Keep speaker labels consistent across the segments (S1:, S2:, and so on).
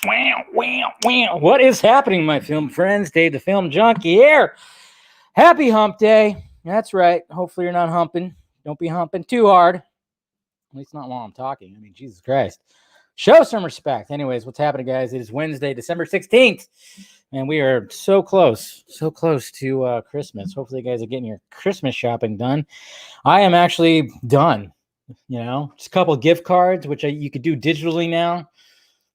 S1: What is happening, my film friends? Dave the Film Junkie here. Happy hump day. That's right. Hopefully you're not humping. Don't be humping too hard. At least not while I'm talking. I mean, Jesus Christ. Show some respect. Anyways, what's happening, guys? It is Wednesday, December 16th. And we are so close to Christmas. Hopefully you guys are getting your Christmas shopping done. I am actually done. Just a couple of gift cards, which you could do digitally now.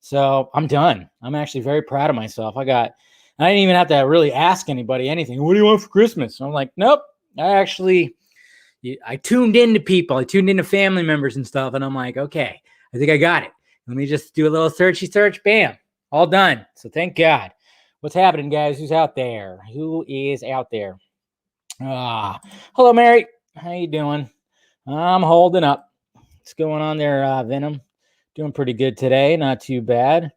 S1: So I'm done. I'm actually very proud of myself. I didn't even have to really ask anybody anything. What do you want for Christmas? I'm like, nope. I tuned into people. I tuned into family members and stuff. And I'm like, okay, I think I got it. Let me just do a little searchy search. Bam. All done. So thank God. What's happening, guys? Who's out there? Who is out there? Hello, Mary. How you doing? I'm holding up. What's going on there, Venom? Doing pretty good today. Not too bad.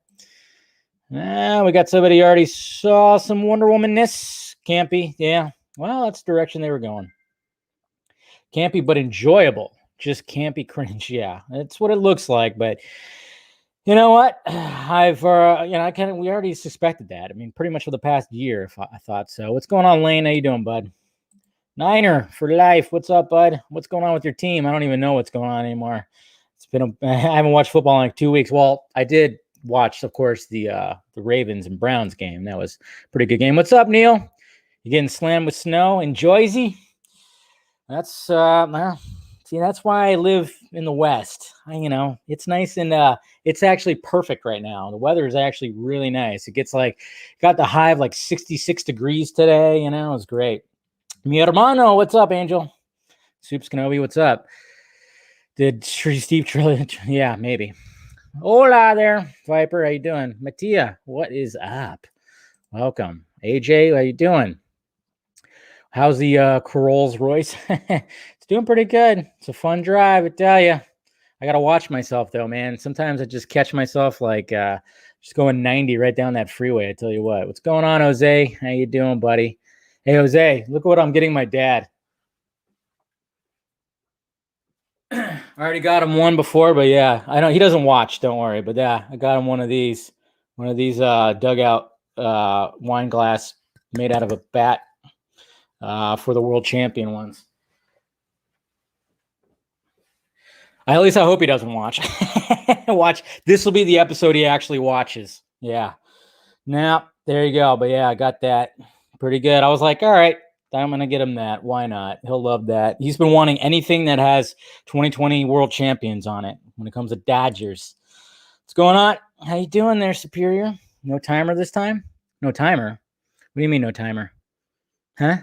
S1: We got somebody who already saw some Wonder Woman-ness. Campy. Yeah. Well, that's the direction they were going. Campy, but enjoyable. Just campy cringe. Yeah. That's what it looks like. But you know what? We already suspected that. I mean, pretty much for the past year, I thought so. What's going on, Lane? How you doing, bud? Niner for life. What's up, bud? What's going on with your team? I don't even know what's going on anymore. I haven't watched football in like 2 weeks. Well, I did watch, of course, the Ravens and Browns game. That was a pretty good game. What's up, Neil? You getting slammed with snow in Jersey? That's that's why I live in the West. It's nice and it's actually perfect right now. The weather is actually really nice. It got the high of like 66 degrees today. It was great. Mi hermano, what's up, Angel? Soups Kenobi, what's up? Did Steve Trillian? Yeah, maybe. Hola there, Viper. How you doing? Mattia, what is up? Welcome. AJ, how you doing? How's the Rolls Royce? It's doing pretty good. It's a fun drive, I tell you. I got to watch myself, though, man. Sometimes I just catch myself just going 90 right down that freeway. I tell you what. What's going on, Jose? How you doing, buddy? Hey, Jose, look at what I'm getting my dad. I already got him one before, but yeah, I know he doesn't watch. Don't worry, but yeah, I got him one of these dugout wine glass made out of a bat for the world champion ones. At least I hope he doesn't watch. Watch. This will be the episode he actually watches. Yeah. Now there you go. But yeah, I got that pretty good. I was like, all right. I'm going to get him that. Why not? He'll love that. He's been wanting anything that has 2020 world champions on it when it comes to Dodgers. What's going on? How you doing there, Superior? No timer this time? No timer? What do you mean no timer? Huh?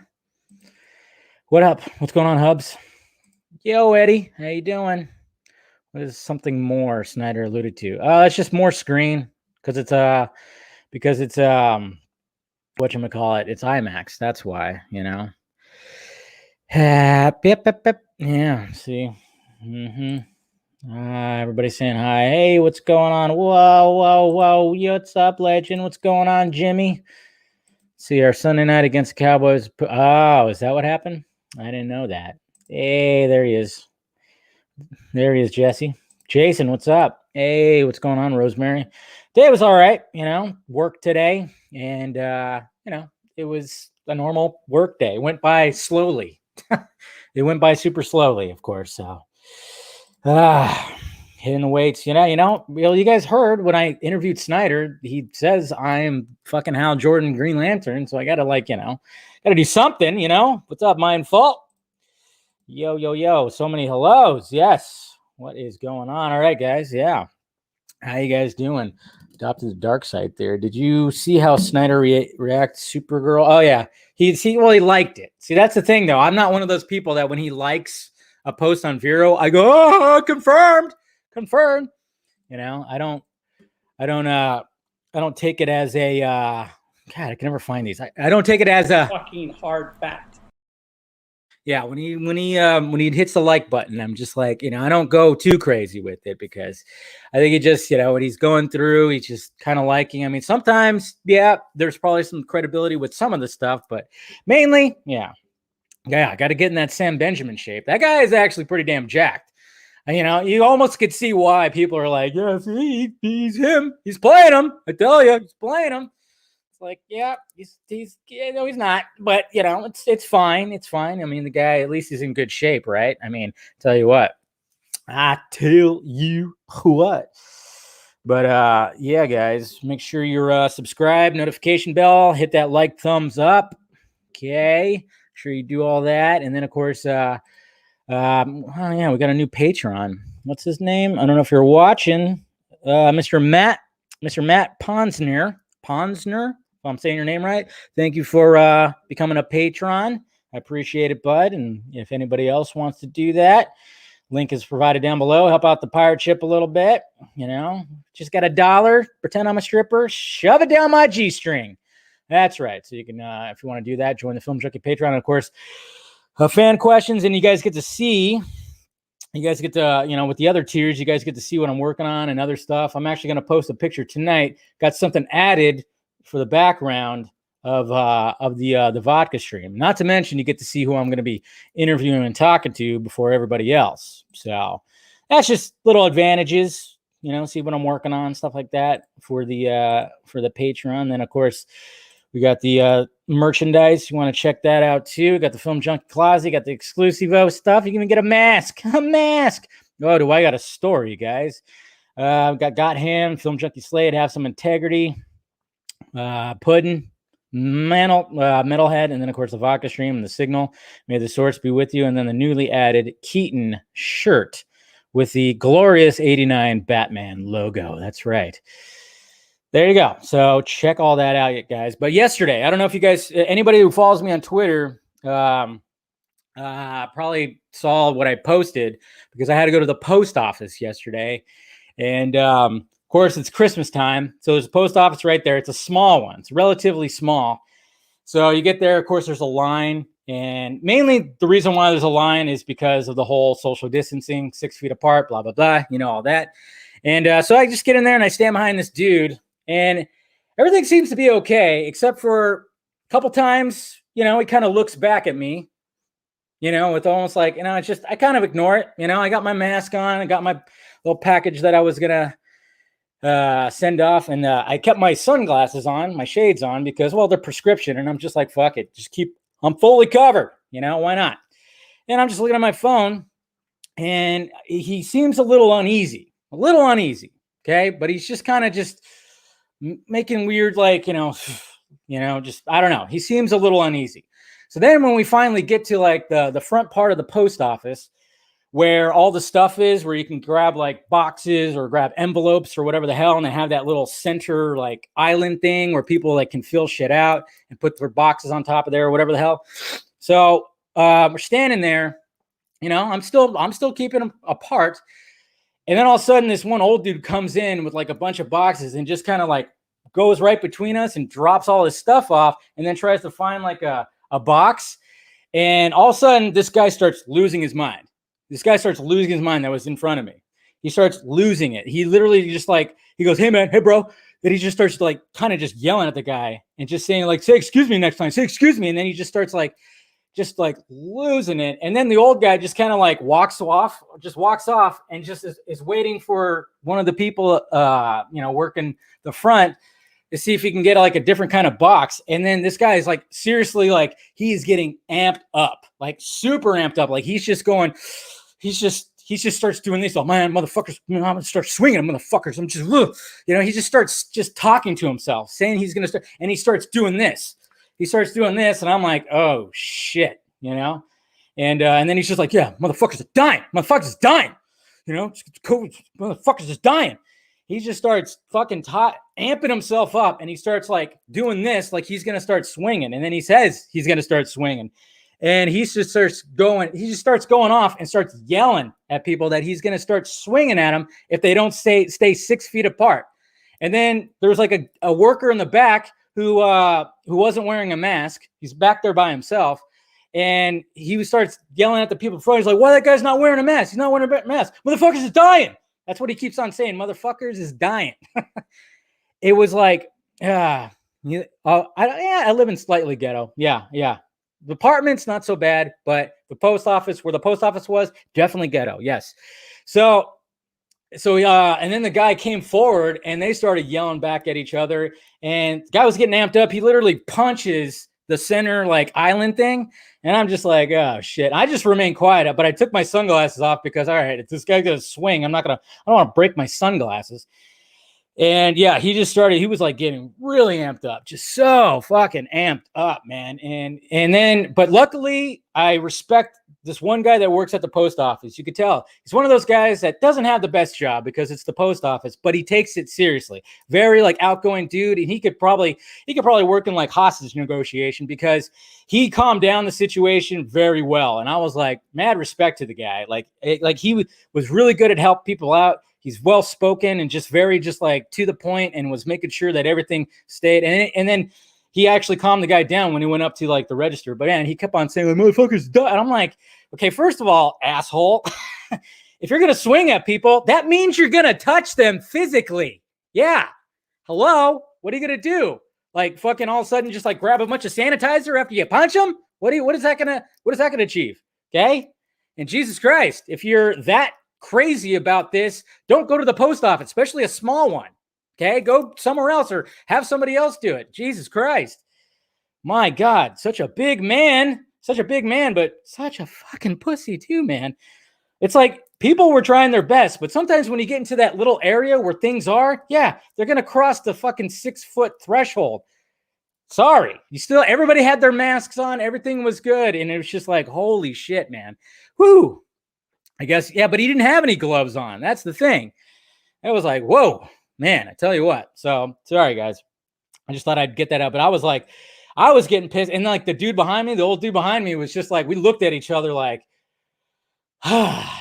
S1: What up? What's going on, Hubs? Yo, Eddie. How you doing? What is something more Snyder alluded to? It's just more screen because it's whatchamacallit, it's IMAX. That's why, Yeah, see. Everybody's saying hi. Hey, what's going on? Whoa. What's up, legend? What's going on, Jimmy? See, our Sunday night against the Cowboys. Oh, is that what happened? I didn't know that. Hey, there he is. There he is, Jesse. Jason, what's up? Hey, what's going on, Rosemary? Day was all right, work today. And, it was a normal work day. It went by slowly. It went by super slowly, of course. So, hitting the weights, you guys heard when I interviewed Snyder, he says I'm fucking Hal Jordan Green Lantern. So I got to got to do something, What's up, Mindful? Yo. So many hellos. Yes. What is going on? All right, guys. Yeah. How you guys doing? Adopted the dark side there. Did you see how Snyder react Supergirl? Oh yeah, he liked it. See, that's the thing though. I'm not one of those people that when he likes a post on Vero, I go, oh, confirmed. I don't take it as a God. I can never find these. I don't take it as a
S2: fucking hard fact.
S1: Yeah, when he hits the like button, I'm just like, I don't go too crazy with it because I think it just, when he's going through, he's just kind of liking. I mean, sometimes, yeah, there's probably some credibility with some of the stuff, but mainly, yeah, I got to get in that Sam Benjamin shape. That guy is actually pretty damn jacked. You know, you almost could see why people are like, yeah, see, he's him. He's playing him. I tell you, he's playing him. It's like, yeah, no, he's not. But, you know, it's fine. It's fine. I mean, the guy, at least he's in good shape, right? I mean, tell you what. But yeah, guys, make sure you're subscribed, notification bell, hit that like, thumbs up. Okay. Make sure you do all that. And then, of course, oh yeah, we got a new Patreon. What's his name? I don't know if you're watching. Mr. Matt Ponsner. If I'm saying your name right. Thank you for becoming a patron. I appreciate it, bud. And if anybody else wants to do that, link is provided down below. Help out the pirate ship a little bit. You know, just got $1. Pretend I'm a stripper. Shove it down my G-string. That's right. So you can, if you want to do that, join the Film Junkie Patreon. And of course, fan questions, and you guys get to see. You guys get to, you know, with the other tiers, you guys get to see what I'm working on and other stuff. I'm actually going to post a picture tonight. Got something added for the background of the vodka stream. Not to mention, you get to see who I'm going to be interviewing and talking to before everybody else. So that's just little advantages, you know. See what I'm working on, stuff like that for the Patreon. Then of course, we got the merchandise. You want to check that out too. We got the Film Junkie Closet. Got the Exclusivo stuff. You can even get a mask. A mask. Oh, do I got a story, guys? Got him. Film Junkie Slade. Have some integrity. Puddin. Metalhead. And then, of course, the vodka stream and the signal. May the source be with you. And then the newly added Keaton shirt with the glorious 89 Batman logo. That's right. There you go. So check all that out, guys. But yesterday, I don't know if you guys, anybody who follows me on Twitter, probably saw what I posted, because I had to go to the post office yesterday. And of course, it's Christmas time. So there's a post office right there. It's a small one. It's relatively small. So you get there. Of course, there's a line. And mainly the reason why there's a line is because of the whole social distancing, 6 feet apart, blah, blah, blah. You know, all that. And so I just get in there and I stand behind this dude. And everything seems to be okay, except for a couple times, you know, he kind of looks back at me, you know, with almost like, you know, it's just, I kind of ignore it. You know, I got my mask on. I got my little package that I was going to send off. And I kept my sunglasses on, my shades on, because, well, they're prescription. And I'm just like, fuck it. I'm fully covered. You know, why not? And I'm just looking at my phone, and he seems a little uneasy. Okay. But he's just kind of just making weird, like, you know, just, I don't know. He seems a little uneasy. So then when we finally get to like the front part of the post office where all the stuff is, where you can grab like boxes or grab envelopes or whatever the hell, and they have that little center like island thing where people like can fill shit out and put their boxes on top of there or whatever the hell. So we're standing there, you know, I'm still keeping them apart. And then all of a sudden, this one old dude comes in with like a bunch of boxes and just kind of like goes right between us and drops all his stuff off, and then tries to find like a box. And all of a sudden, this guy starts losing his mind. That was in front of me. He starts losing it. He literally just like, he goes, hey man, hey bro. Then he just starts like kind of just yelling at the guy and just saying like, say excuse me next time, say excuse me. And then he just starts like, just like losing it. And then the old guy just kind of like walks off and just is waiting for one of the people, you know, working the front to see if he can get like a different kind of box. And then this guy is like, seriously, like he's getting amped up, like super amped up. Like he just starts doing this. Oh man, motherfuckers, I'm going to start swinging them, motherfuckers. I'm just, you know, he just starts just talking to himself, saying he's going to start, and he starts doing this. And I'm like, oh shit, you know? And then he's just like, yeah, motherfuckers are dying. You know, COVID, motherfuckers is dying. He just starts fucking amping himself up, and he starts like doing this, like he's going to start swinging. And then he says he's going to start swinging. And he just starts going off and starts yelling at people that he's going to start swinging at them if they don't stay 6 feet apart. And then there's like a worker in the back who wasn't wearing a mask. He's back there by himself. And he starts yelling at the people in front. He's like, why that guy's not wearing a mask? He's not wearing a mask. Motherfuckers is dying. That's what he keeps on saying. Motherfuckers is dying. It was like, I live in slightly ghetto. Yeah. The apartment's not so bad, but The post office, where the post office was, definitely ghetto. Yes. So and then the guy came forward and they started yelling back at each other, and the guy was getting amped up. He literally punches the center like island thing, and I'm just like, oh shit. I just remained quiet, but I took my sunglasses off because, all right, if this guy's gonna swing, I don't want to break my sunglasses. And yeah, he was like getting really amped up, just so fucking amped up, man. And then, but luckily, I respect this one guy that works at the post office. You could tell he's one of those guys that doesn't have the best job because it's the post office, but he takes it seriously. Very like outgoing dude, and he could probably work in like hostage negotiation because he calmed down the situation very well. And I was like, mad respect to the guy. Like he was really good at helping people out. He's well spoken and just very like to the point, and was making sure that everything stayed. And then he actually calmed the guy down when he went up to like the register. But man, he kept on saying, "Motherfuckers, duh." And I'm like, okay, first of all, asshole, if you're gonna swing at people, that means you're gonna touch them physically. Yeah. Hello. What are you gonna do? Like fucking all of a sudden just like grab a bunch of sanitizer after you punch them? What is that gonna achieve? Okay. And Jesus Christ, if you're that crazy about this, don't go to the post office, especially a small one. Okay, go somewhere else or have somebody else do it. Jesus Christ. My God, such a big man, but such a fucking pussy too, man. It's like people were trying their best, but sometimes when you get into that little area where things are, yeah, they're going to cross the fucking 6-foot threshold. Sorry. Everybody had their masks on. Everything was good. And it was just like, holy shit, man. Whoo. I guess, yeah, but he didn't have any gloves on. That's the thing. I was like, whoa, man, I tell you what. So, sorry, guys. I just thought I'd get that out. But I was getting pissed. And like the old dude behind me was just like, we looked at each other like,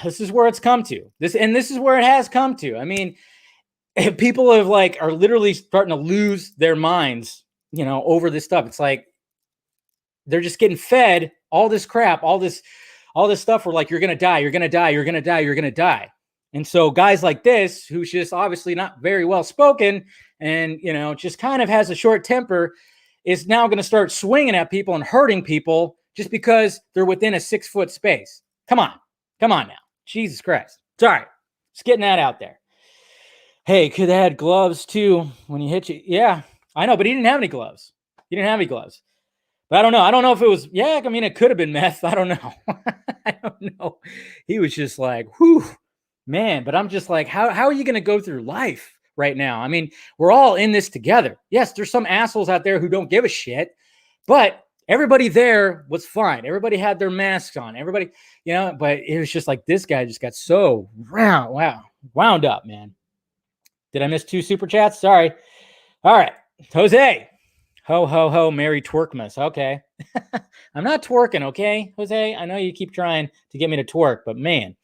S1: this is where it's come to. This is where it has come to. I mean, people are literally starting to lose their minds, over this stuff. It's like they're just getting fed all this crap, all this stuff where like, you're going to die, you're going to die, you're going to die, you're going to die. And so guys like this, who's just obviously not very well spoken and, just kind of has a short temper, is now going to start swinging at people and hurting people just because they're within a 6-foot space. Come on now. Jesus Christ. Sorry. Just getting that out there. Hey, could have had gloves too when he hit you. Yeah, I know, but he didn't have any gloves. But I don't know. I don't know if it was, yeah, I mean, it could have been meth. I don't know. I don't know. He was just like, whew, man. But I'm just like, how are you going to go through life right now? I mean, we're all in this together. Yes, there's some assholes out there who don't give a shit, but everybody there was fine. Everybody had their masks on. Everybody, but it was just like this guy just got so wound up, man. Did I miss 2 super chats? Sorry. All right. Jose. Ho, ho, ho, Merry Twerkmas. Okay. I'm not twerking, okay, Jose? I know you keep trying to get me to twerk, but man.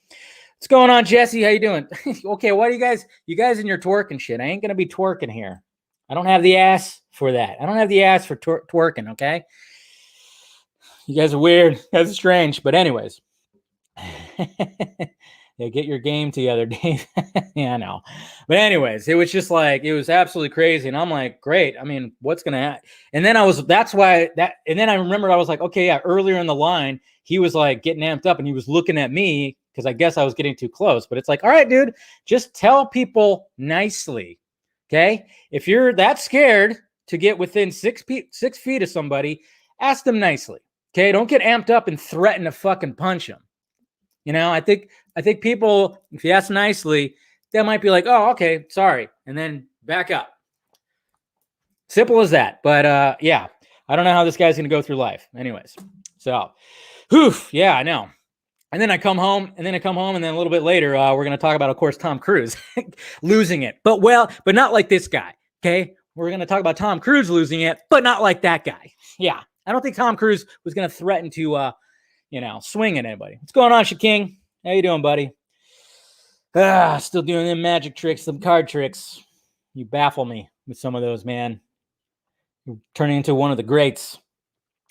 S1: What's going on, Jesse? How you doing? Okay, what do you guys in your twerking shit? I ain't going to be twerking here. I don't have the ass for that. I don't have the ass for twerking, okay? You guys are weird. That's strange. But anyways. Yeah, get your game together, Dave. Yeah, I know. But anyways, it was just like, it was absolutely crazy. And I'm like, great. I mean, what's going to happen? And then and then I remembered I was like, okay, yeah, earlier in the line, he was like getting amped up and he was looking at me because I guess I was getting too close. But it's like, all right, dude, just tell people nicely. Okay. If you're that scared to get within 6 feet of somebody, ask them nicely. Okay. Don't get amped up and threaten to fucking punch them. I think people, if you ask nicely, they might be like, oh, okay, sorry. And then back up. Simple as that. But yeah, I don't know how this guy's going to go through life. Anyways, so, yeah, I know. And then I come home, and then a little bit later, we're going to talk about, of course, Tom Cruise losing it. But not like this guy, okay? We're going to talk about Tom Cruise losing it, but not like that guy. Yeah, I don't think Tom Cruise was going to threaten to, swing at anybody. What's going on, Shaking? How you doing, buddy? Still doing them magic tricks, them card tricks. You baffle me with some of those, man. You're turning into one of the greats.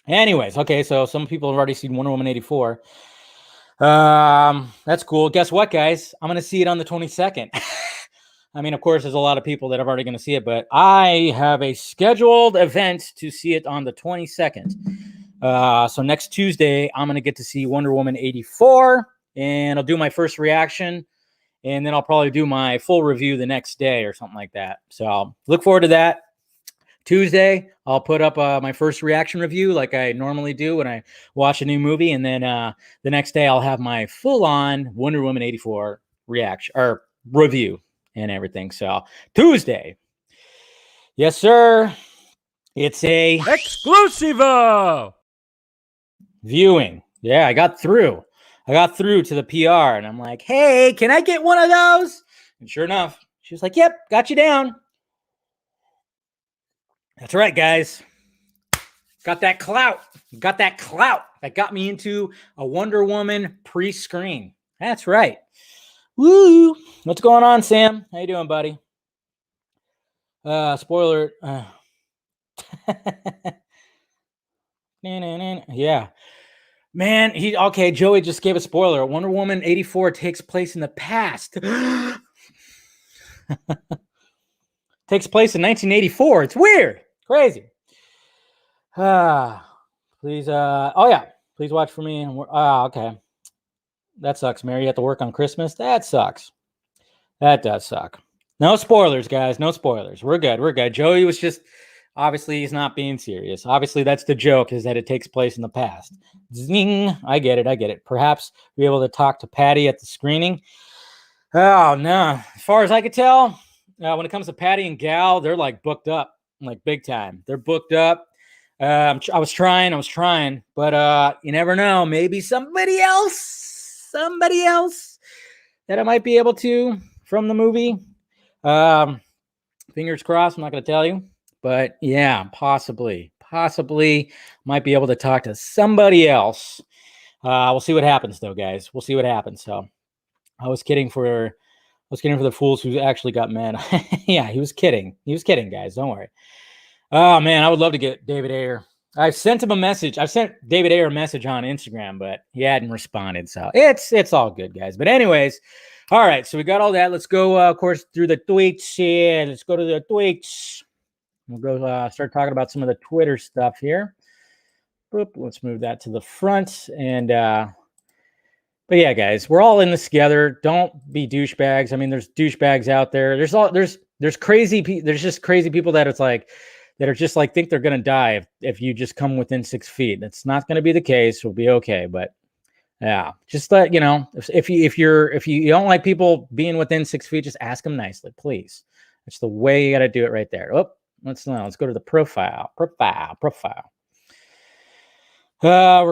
S1: Anyways, okay, so some people have already seen Wonder Woman 84. That's cool. Guess what, guys? I'm going to see it on the 22nd. I mean, of course, there's a lot of people that are already going to see it, but I have a scheduled event to see it on the 22nd. So next Tuesday, I'm going to get to see Wonder Woman 84, and I'll do my first reaction, and then I'll probably do my full review the next day or something like that. So look forward to that. Tuesday, I'll put up my first reaction review like I normally do when I watch a new movie, and then the next day I'll have my full-on Wonder Woman 84 reaction or review and everything. So Tuesday, yes sir, it's a
S2: Exclusivo
S1: viewing. Yeah, I got through to the PR, and I'm like, hey, can I get one of those? And sure enough, she was like, yep, got you down. That's right, guys. Got that clout. That got me into a Wonder Woman pre-screen. That's right. Woo! What's going on, Sam? How you doing, buddy? Spoiler. Yeah. Man, Joey just gave a spoiler. Wonder Woman 84 takes place in the past. Takes place in 1984. It's weird. Crazy. Please, please watch for me. Okay. That sucks, Mary. You have to work on Christmas? That sucks. That does suck. No spoilers, guys. No spoilers. We're good. Joey was just, obviously, he's not being serious. Obviously, that's the joke, is that it takes place in the past. Zing. I get it. Perhaps be able to talk to Patty at the screening. Oh, no. As far as I could tell, when it comes to Patty and Gal, they're like booked up, like big time. They're booked up. I was trying, but you never know. Maybe somebody else that I might be able to from the movie. Fingers crossed. I'm not going to tell you, but yeah, possibly might be able to talk to somebody else. We'll see what happens, though, guys. We'll see what happens. So I was kidding for the fools who actually got mad. Yeah, he was kidding, guys. Don't worry. Oh man, I would love to get David Ayer. I've sent him a message. I've sent David Ayer a message on Instagram, but he hadn't responded. So it's all good, guys. But anyways, all right. So we got all that. Let's go, of course, through the tweets here. Let's go to the tweets. We'll go start talking about some of the Twitter stuff here. Boop. Let's move that to the front. And but yeah, guys, we're all in this together. Don't be douchebags. I mean, there's douchebags out there. There's just crazy people that it's like, that are just like think they're gonna die if you just come within 6 feet. That's not gonna be the case. We'll be okay. But yeah, just let you know, if you don't like people being within 6 feet, just ask them nicely, please. That's the way you got to do it right there. Oh, let's go to the profile. We're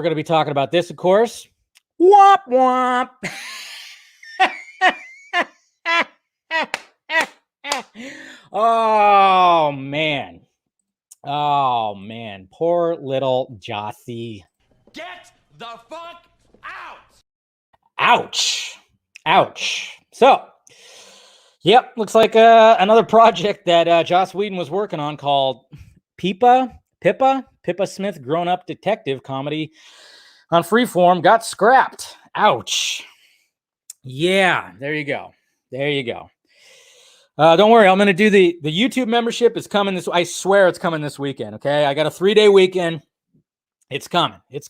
S1: gonna be talking about this, of course. Womp womp. Oh man, poor little Jossie.
S2: Get the fuck out!
S1: Ouch. So, yep, looks like another project that Joss Whedon was working on called Pippa Smith grown-up detective comedy on Freeform got scrapped. Ouch. Yeah, there you go. Don't worry, I'm going to do the YouTube membership is coming I swear it's coming this weekend, okay? I got a 3-day weekend. It's coming. I'm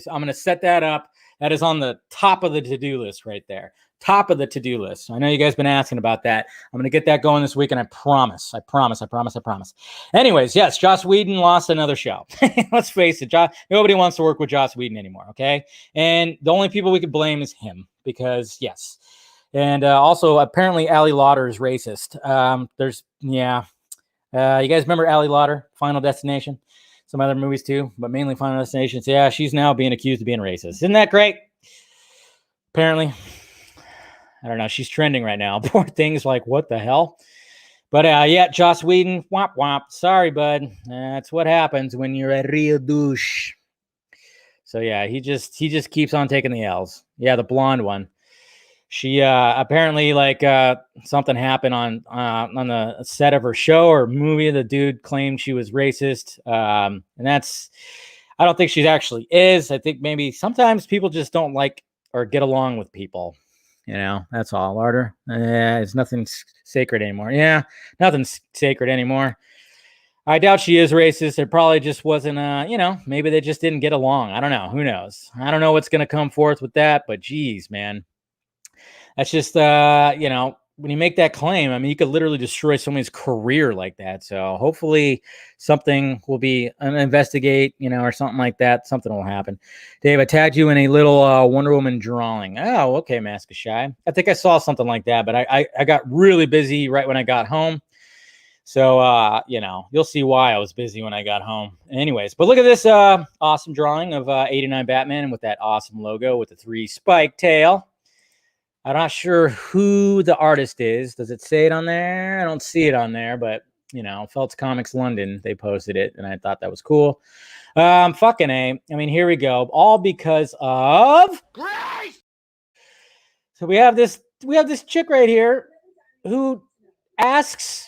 S1: going to set that up. That is on the top of the to-do list right there. Top of the to-do list. I know you guys been asking about that. I'm going to get that going this weekend. I promise. Anyways, yes, Joss Whedon lost another show. Let's face it, nobody wants to work with Joss Whedon anymore, okay? And the only people we could blame is him because, yes. And also, apparently, Ali Lauder is racist. You guys remember Ali Lauder, Final Destination? Some other movies too, but mainly Final Destination. So, yeah, she's now being accused of being racist. Isn't that great? Apparently. I don't know. She's trending right now. Poor thing's like, what the hell? But yeah, Joss Whedon, womp womp. Sorry, bud. That's what happens when you're a real douche. So, yeah, he just keeps on taking the L's. Yeah, the blonde one. She apparently something happened on the set of her show or movie. The dude claimed she was racist, and I don't think she actually is. I think maybe sometimes people just don't like or get along with people. You know, that's all. Larder, it's nothing sacred anymore. Yeah, nothing's sacred anymore. I doubt she is racist. It probably just wasn't, maybe they just didn't get along. I don't know. Who knows? I don't know what's going to come forth with that, but geez, man. That's just, when you make that claim, I mean, you could literally destroy somebody's career like that. So hopefully something will be investigate, or something like that. Something will happen. Dave, I tagged you in a little Wonder Woman drawing. Oh, okay, Mask of Shy. I think I saw something like that, but I got really busy right when I got home. So, you'll see why I was busy when I got home. Anyways, but look at this awesome drawing of 89 Batman with that awesome logo with the 3 spike tail. I'm not sure who the artist is. Does it say it on there? I don't see it on there, but, Feltz Comics London, they posted it, and I thought that was cool. Fucking A. I mean, here we go. All because of...
S2: Grace!
S1: So we have this chick right here who asks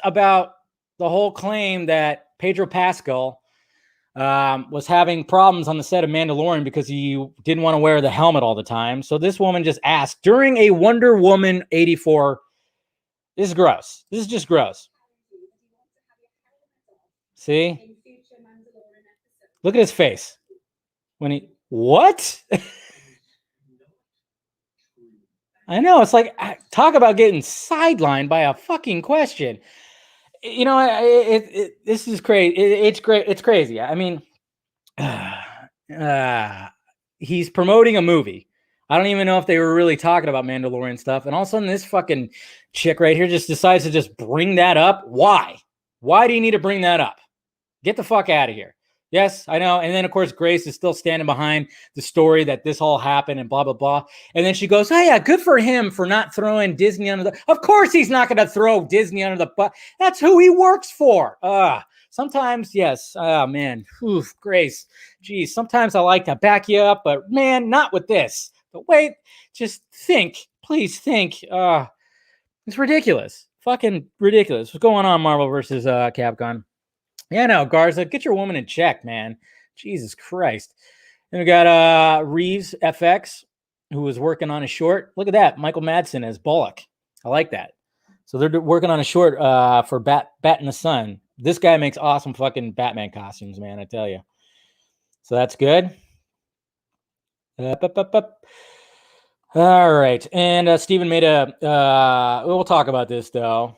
S1: about the whole claim that Pedro Pascal was having problems on the set of Mandalorian because he didn't want to wear the helmet all the time. So this woman just asked during a Wonder Woman 84. This is gross. This is just gross. See? Look at his face. What? I know. It's like, talk about getting sidelined by a fucking question. This is crazy. It's great. It's crazy. I mean, he's promoting a movie. I don't even know if they were really talking about Mandalorian stuff. And all of a sudden, this fucking chick right here just decides to just bring that up. Why? Why do you need to bring that up? Get the fuck out of here. Yes, I know. And then, of course, Grace is still standing behind the story that this all happened and blah, blah, blah. And then she goes, oh, yeah, good for him for not throwing Disney under the... Of course he's not going to throw Disney under the butt. That's who he works for. Sometimes, yes. Oh, man. Oof, Grace. Geez, sometimes I like to back you up, but, man, not with this. But wait, just think. Please think. It's ridiculous. Fucking ridiculous. What's going on, Marvel versus Capcom? Yeah, no, Garza, get your woman in check, man. Jesus Christ. Then we got Reeves FX, who was working on a short. Look at that. Michael Madsen as Bullock. I like that. So they're working on a short for Bat in the Sun. This guy makes awesome fucking Batman costumes, man, I tell you. So that's good. All right. And Steven made we'll talk about this, though.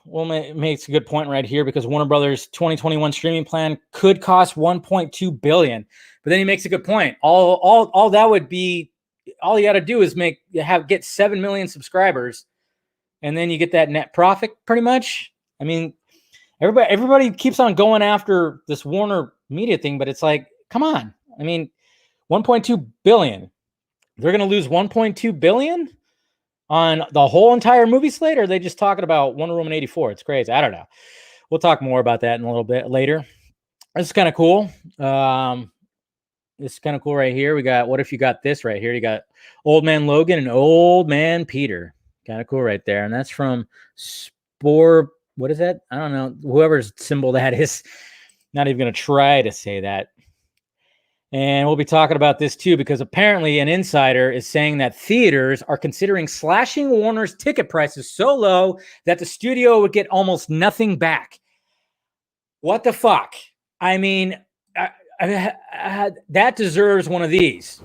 S1: Makes a good point right here because Warner Brothers 2021 streaming plan could cost $1.2 billion. But then he makes a good point. All that would be, all you got to do is get 7 million subscribers, and then you get that net profit pretty much. I mean, everybody keeps on going after this Warner Media thing, but it's like, come on. I mean, 1.2 billion. They're going to lose 1.2 billion on the whole entire movie slate, or are they just talking about Wonder Woman 84? It's crazy. I don't know. We'll talk more about that in a little bit later. This is kind of cool. This is kind of cool right here. We got, what if you got this right here? You got Old Man Logan and Old Man Peter. Kind of cool right there. And that's from Spore. What is that? I don't know. Whoever's symbol that is. Not even going to try to say that. And we'll be talking about this too, because apparently an insider is saying that theaters are considering slashing Warner's ticket prices so low that the studio would get almost nothing back. What the fuck? I mean, that deserves one of these.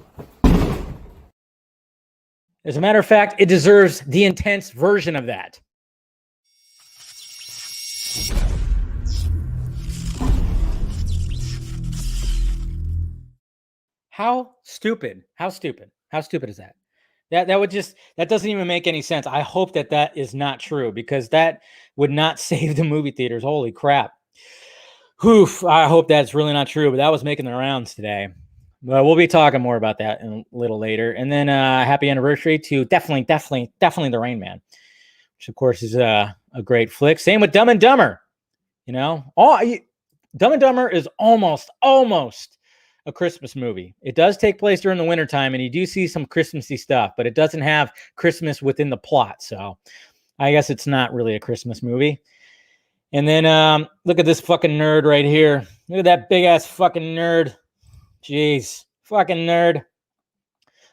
S1: As a matter of fact, it deserves the intense version of that. How stupid is that? That doesn't even make any sense. I hope that is not true, because that would not save the movie theaters. Holy crap. Oof, I hope that's really not true, but that was making the rounds today. But we'll be talking more about that a little later. And then happy anniversary to definitely The Rain Man, which of course is a great flick. Same with Dumb and Dumber. Dumb and Dumber is almost a Christmas movie. It does take place during the wintertime, and you do see some Christmassy stuff, but it doesn't have Christmas within the plot. So I guess it's not really a Christmas movie. And then look at this fucking nerd right here. Look at that big ass fucking nerd. Jeez, fucking nerd.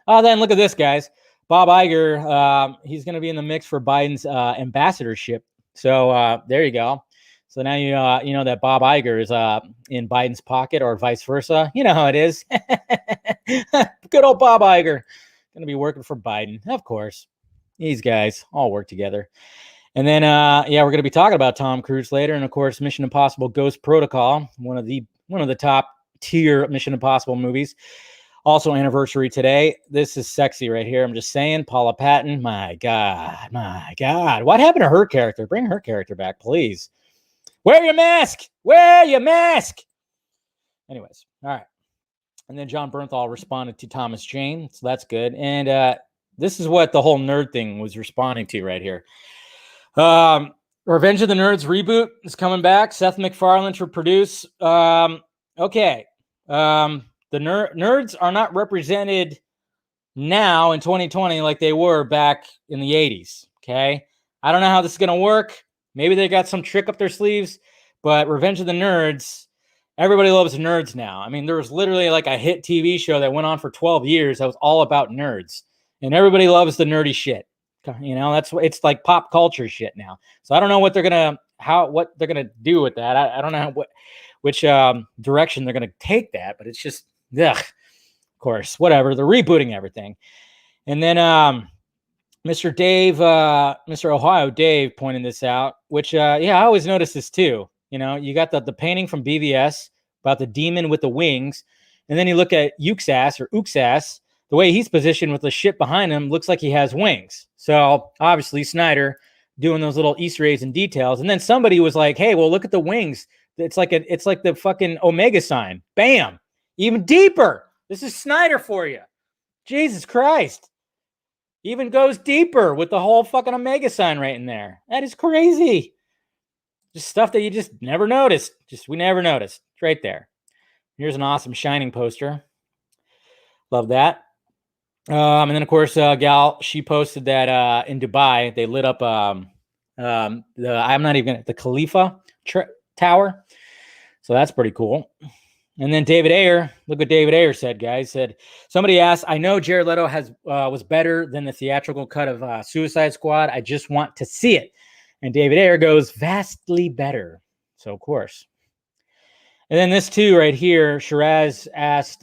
S1: Oh, then look at this, guys. Bob Iger, he's going to be in the mix for Biden's ambassadorship. So there you go. So now you know that Bob Iger is in Biden's pocket or vice versa. You know how it is. Good old Bob Iger. Going to be working for Biden. Of course. These guys all work together. And then, yeah, we're going to be talking about Tom Cruise later. And, of course, Mission Impossible Ghost Protocol, one of the top tier Mission Impossible movies. Also anniversary today. This is sexy right here. I'm just saying. Paula Patton. My God. What happened to her character? Bring her character back, please. Wear your mask. Wear your mask. Anyways, all right. And then John Bernthal responded to Thomas Jane. So that's good. And this is what the whole nerd thing was responding to right here. Revenge of the Nerds reboot is coming back. Seth MacFarlane to produce. Okay. The nerds are not represented now in 2020 like they were back in the 80s. Okay. I don't know how this is going to work. Maybe they got some trick up their sleeves, but Revenge of the Nerds, everybody loves nerds now. I mean, there was literally like a hit TV show that went on for 12 years that was all about nerds, and everybody loves the nerdy shit. You know, it's like pop culture shit now. So I don't know what they're gonna do with that. I don't know which direction they're gonna take that, but it's just, ugh. Of course, whatever. They're rebooting everything, and then Mr. Dave, Mr. Ohio Dave pointed this out, which yeah, I always notice this too. You know, you got the painting from BVS about the demon with the wings, and then you look at Uxas. The way he's positioned with the shit behind him looks like he has wings. So obviously Snyder doing those little Easter eggs and details. And then somebody was like, "Hey, well, look at the wings. It's like the fucking Omega sign. Bam, even deeper. This is Snyder for you. Jesus Christ, even goes deeper with the whole fucking Omega sign right in there. That is crazy. Just stuff that you just never noticed. We never noticed. It's right there. Here's an awesome Shining poster. Love that." And then, of course, Gal, she posted that in Dubai, they lit up the Khalifa Tower. So that's pretty cool. And then David Ayer, look what David Ayer said, guys. Said, somebody asked, "I know Jared Leto was better than the theatrical cut of Suicide Squad. I just want to see it." And David Ayer goes, "Vastly better." So, of course. And then this too, right here, Shiraz asked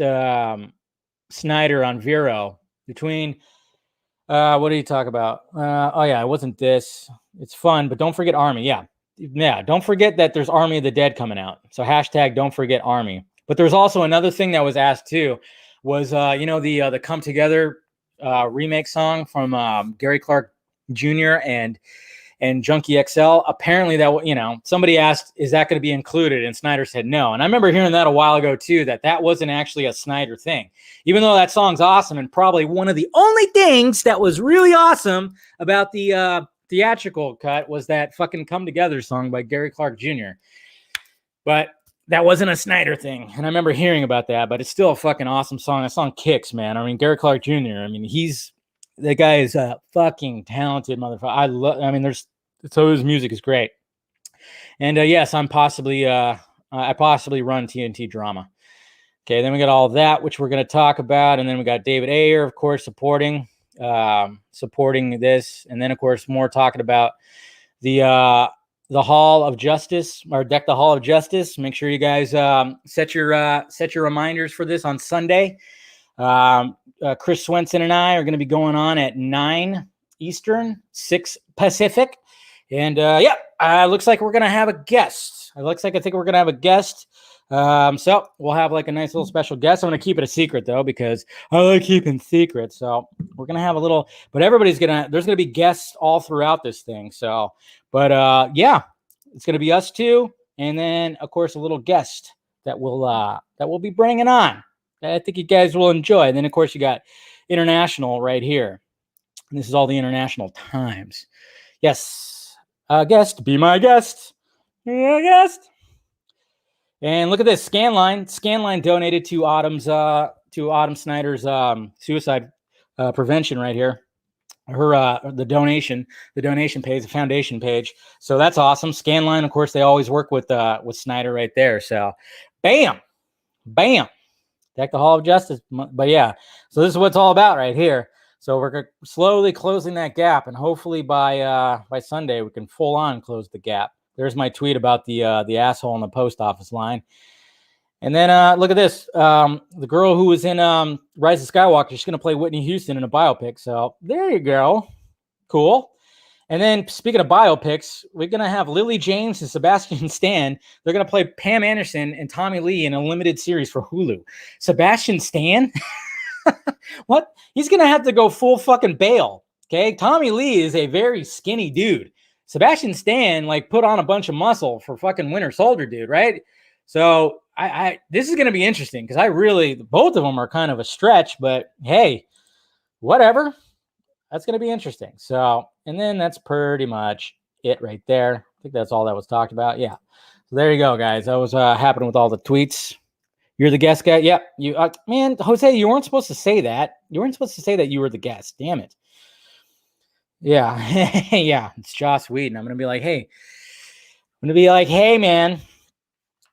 S1: Snyder on Vero between what did he talk about? Oh yeah, it wasn't this. It's fun, but don't forget Army. Yeah, don't forget that there's Army of the Dead coming out. So hashtag don't forget Army. But there's also another thing that was asked too, was you know, the Come Together remake song from Gary Clark Jr. and Junkie XL. Apparently that, you know, somebody asked, is that going to be included? And Snyder said no. And I remember hearing that a while ago too, that wasn't actually a Snyder thing, even though that song's awesome. And probably one of the only things that was really awesome about the theatrical cut was that fucking Come Together song by Gary Clark Jr. But that wasn't a Snyder thing. And I remember hearing about that, but it's still a fucking awesome song. That song kicks, man. I mean, Gary Clark Jr., I mean, that guy is a fucking talented motherfucker. So his music is great. And yes, I possibly run TNT Drama. Okay, then we got all of that, which we're going to talk about. And then we got David Ayer, of course, supporting this. And then, of course, more talking about the Hall of Justice, or Deck the Hall of Justice. Make sure you guys set your reminders for this on Sunday. Chris Swenson and I are going to be going on at 9 Eastern, 6 Pacific. And looks like we're going to have a guest. I think we're going to have a guest. So we'll have like a nice little special guest. I'm going to keep it a secret though, because I like keeping secrets. So we're going to have a little, but there's going to be guests all throughout this thing. So, but it's going to be us two. And then of course, a little guest that we'll be bringing on. I think you guys will enjoy. And then, of course, you got international right here. And this is all the international times. Yes. Guest, be my guest. Be my guest. And look at this. Scanline donated to Autumn Snyder's suicide prevention right here. The donation page, the foundation page. So that's awesome. Scanline, of course, they always work with Snyder right there. So bam. Deck the Hall of Justice. But yeah, so this is what it's all about right here. So we're slowly closing that gap, and hopefully by Sunday we can full on close the gap. There's my tweet about the asshole in the post office line. And then look at this. The girl who was in Rise of Skywalker, she's going to play Whitney Houston in a biopic. So there you go. Cool. And then speaking of biopics, we're going to have Lily James and Sebastian Stan. They're going to play Pam Anderson and Tommy Lee in a limited series for Hulu. Sebastian Stan? What? He's going to have to go full fucking Bale. Okay. Tommy Lee is a very skinny dude. Sebastian Stan, like, put on a bunch of muscle for fucking Winter Soldier, dude, right? So this is going to be interesting because both of them are kind of a stretch, but hey, whatever. That's going to be interesting. So, and then that's pretty much it right there. I think that's all that was talked about. Yeah. So there you go, guys. That was happening with all the tweets. You're the guest guy. Yep. You, man, Jose, you weren't supposed to say that. You weren't supposed to say that you were the guest. Damn it. Yeah. Yeah. It's Joss Whedon. I'm going to be like, hey, man,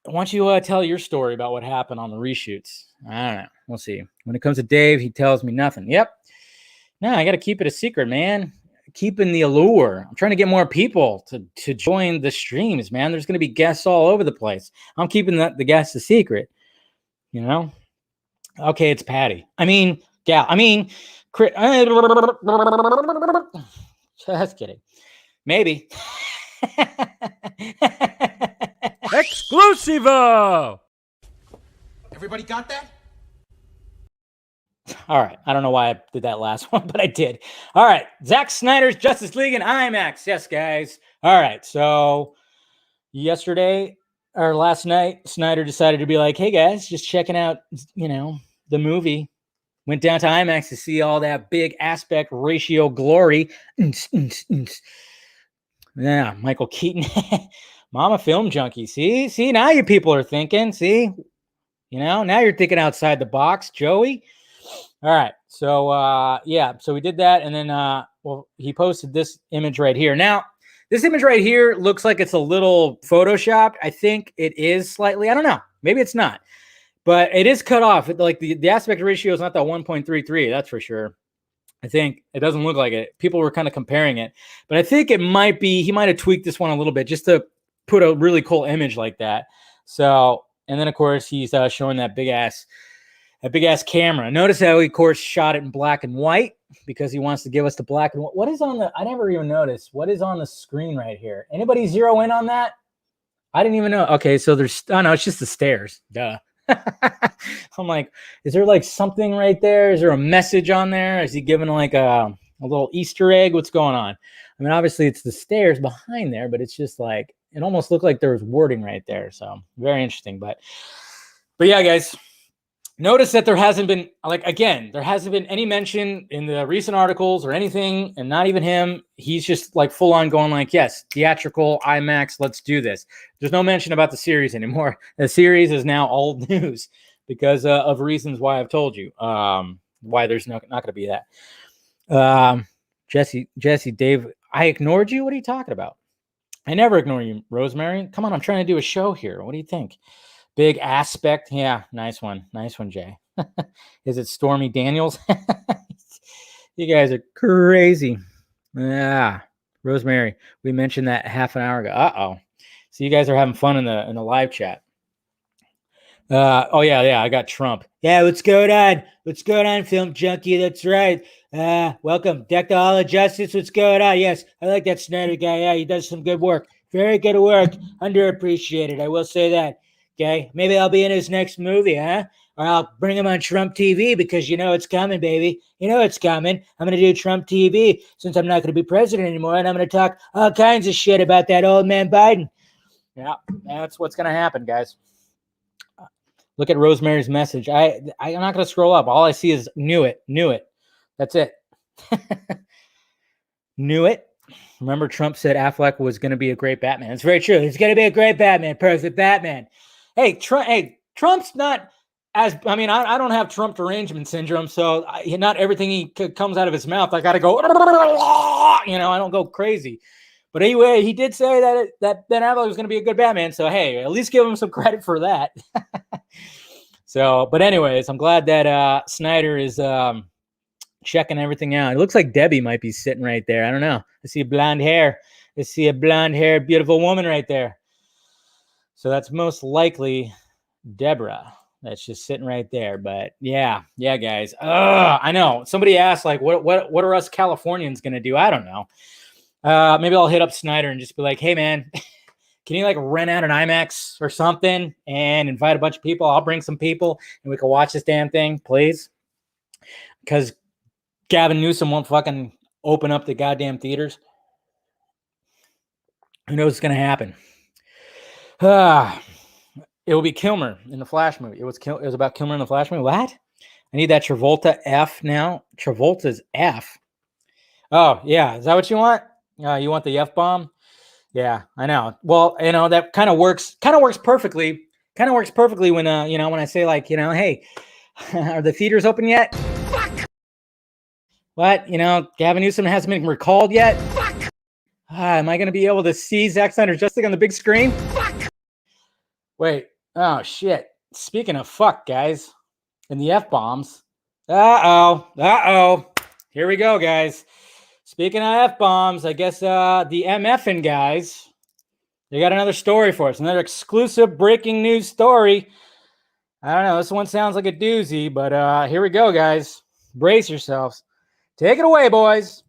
S1: I want you to tell your story about what happened on the reshoots. I don't know. We'll see. When it comes to Dave, he tells me nothing. Yep. No, I got to keep it a secret, man. Keeping the allure. I'm trying to get more people to join the streams, man. There's going to be guests all over the place. I'm keeping the guests a secret, you know? Okay, it's Patty. I mean, gal. I mean, just kidding. Maybe.
S2: Exclusivo!
S3: Everybody got that?
S1: All right. I don't know why I did that last one, but I did. All right. Zack Snyder's Justice League in IMAX. Yes, guys. All right. So last night, Snyder decided to be like, hey, guys, just checking out, the movie. Went down to IMAX to see all that big aspect ratio glory. Yeah, Michael Keaton. Mama film junkie. See, now you people are thinking. See, now you're thinking outside the box, Joey. All right. So, so we did that. And then, he posted this image right here. Now, this image right here looks like it's a little photoshopped. I think it is slightly. I don't know. Maybe it's not. But it is cut off. Like the aspect ratio is not that 1.33. That's for sure. I think it doesn't look like it. People were kind of comparing it. But I think it might be, he might have tweaked this one a little bit just to put a really cool image like that. So, and then, of course, he's showing that big ass camera. Notice how he, of course, shot it in black and white because he wants to give us the black and white. What is on the, I never even noticed. What is on the screen right here? Anybody zero in on that? I didn't even know. Okay, so there's, oh no, it's just the stairs. Duh. I'm like, is there like something right there? Is there a message on there? Is he giving like a little Easter egg? What's going on? I mean, obviously it's the stairs behind there, but it's just like, it almost looked like there was wording right there. So very interesting. But yeah, guys, notice that there hasn't been any mention in the recent articles or anything, and not even him. He's just like full on going like, yes, theatrical, IMAX, let's do this. There's no mention about the series anymore. The series is now old news because of reasons why I've told you why there's not going to be that. Jesse, Dave, I ignored you. What are you talking about? I never ignore you, Rosemary. Come on, I'm trying to do a show here. What do you think? Big aspect. Yeah, nice one. Nice one, Jay. Is it Stormy Daniels? You guys are crazy. Yeah. Rosemary, we mentioned that half an hour ago. Uh-oh. So you guys are having fun in the live chat. Oh, yeah, I got Trump. Yeah, what's going on? What's going on, Film Junkie? That's right. Welcome. Deck the Hall of Justice. What's going on? Yes, I like that Snyder guy. Yeah, he does some good work. Very good work. Underappreciated. I will say that. Okay, maybe I'll be in his next movie, huh? Or I'll bring him on Trump TV because you know it's coming, baby. You know it's coming. I'm going to do Trump TV since I'm not going to be president anymore, and I'm going to talk all kinds of shit about that old man Biden. Yeah, that's what's going to happen, guys. Look at Rosemary's message. I'm not going to scroll up. All I see is knew it. That's it. Knew it. Remember, Trump said Affleck was going to be a great Batman. It's very true. He's going to be a great Batman, perfect Batman. Hey, Trump's not as, I mean, I don't have Trump derangement syndrome, so not everything he comes out of his mouth, I got to go, I don't go crazy. But anyway, he did say that Ben Affleck was going to be a good Batman, so hey, at least give him some credit for that. So, but anyways, I'm glad that Snyder is checking everything out. It looks like Debbie might be sitting right there. I don't know. I see blonde hair. I see a blonde-haired, beautiful woman right there. So that's most likely Deborah. That's just sitting right there. But yeah, guys. I know. Somebody asked, like, what are us Californians gonna do? I don't know. Maybe I'll hit up Snyder and just be like, hey man, can you like rent out an IMAX or something and invite a bunch of people? I'll bring some people and we can watch this damn thing, please. Because Gavin Newsom won't fucking open up the goddamn theaters. Who knows what's gonna happen? It will be Kilmer in the Flash movie. It was about Kilmer in the Flash movie. What? I need that Travolta F now. Travolta's F. Oh yeah, is that what you want? You want the F-bomb? Yeah, I know. Well, that kind of works perfectly. Kind of works perfectly when when I say, like, hey, are the theaters open yet? Fuck. What? Gavin Newsom hasn't been recalled yet? Fuck. Am I going to be able to see Zack Snyder's Justice League on the big screen? Fuck. Wait. Oh shit. Speaking of fuck, guys, and the F-bombs. Uh-oh. Here we go, guys. Speaking of F-bombs, I guess the MFing guys, they got another story for us. Another exclusive breaking news story. I don't know. This one sounds like a doozy, but here we go, guys. Brace yourselves. Take it away, boys.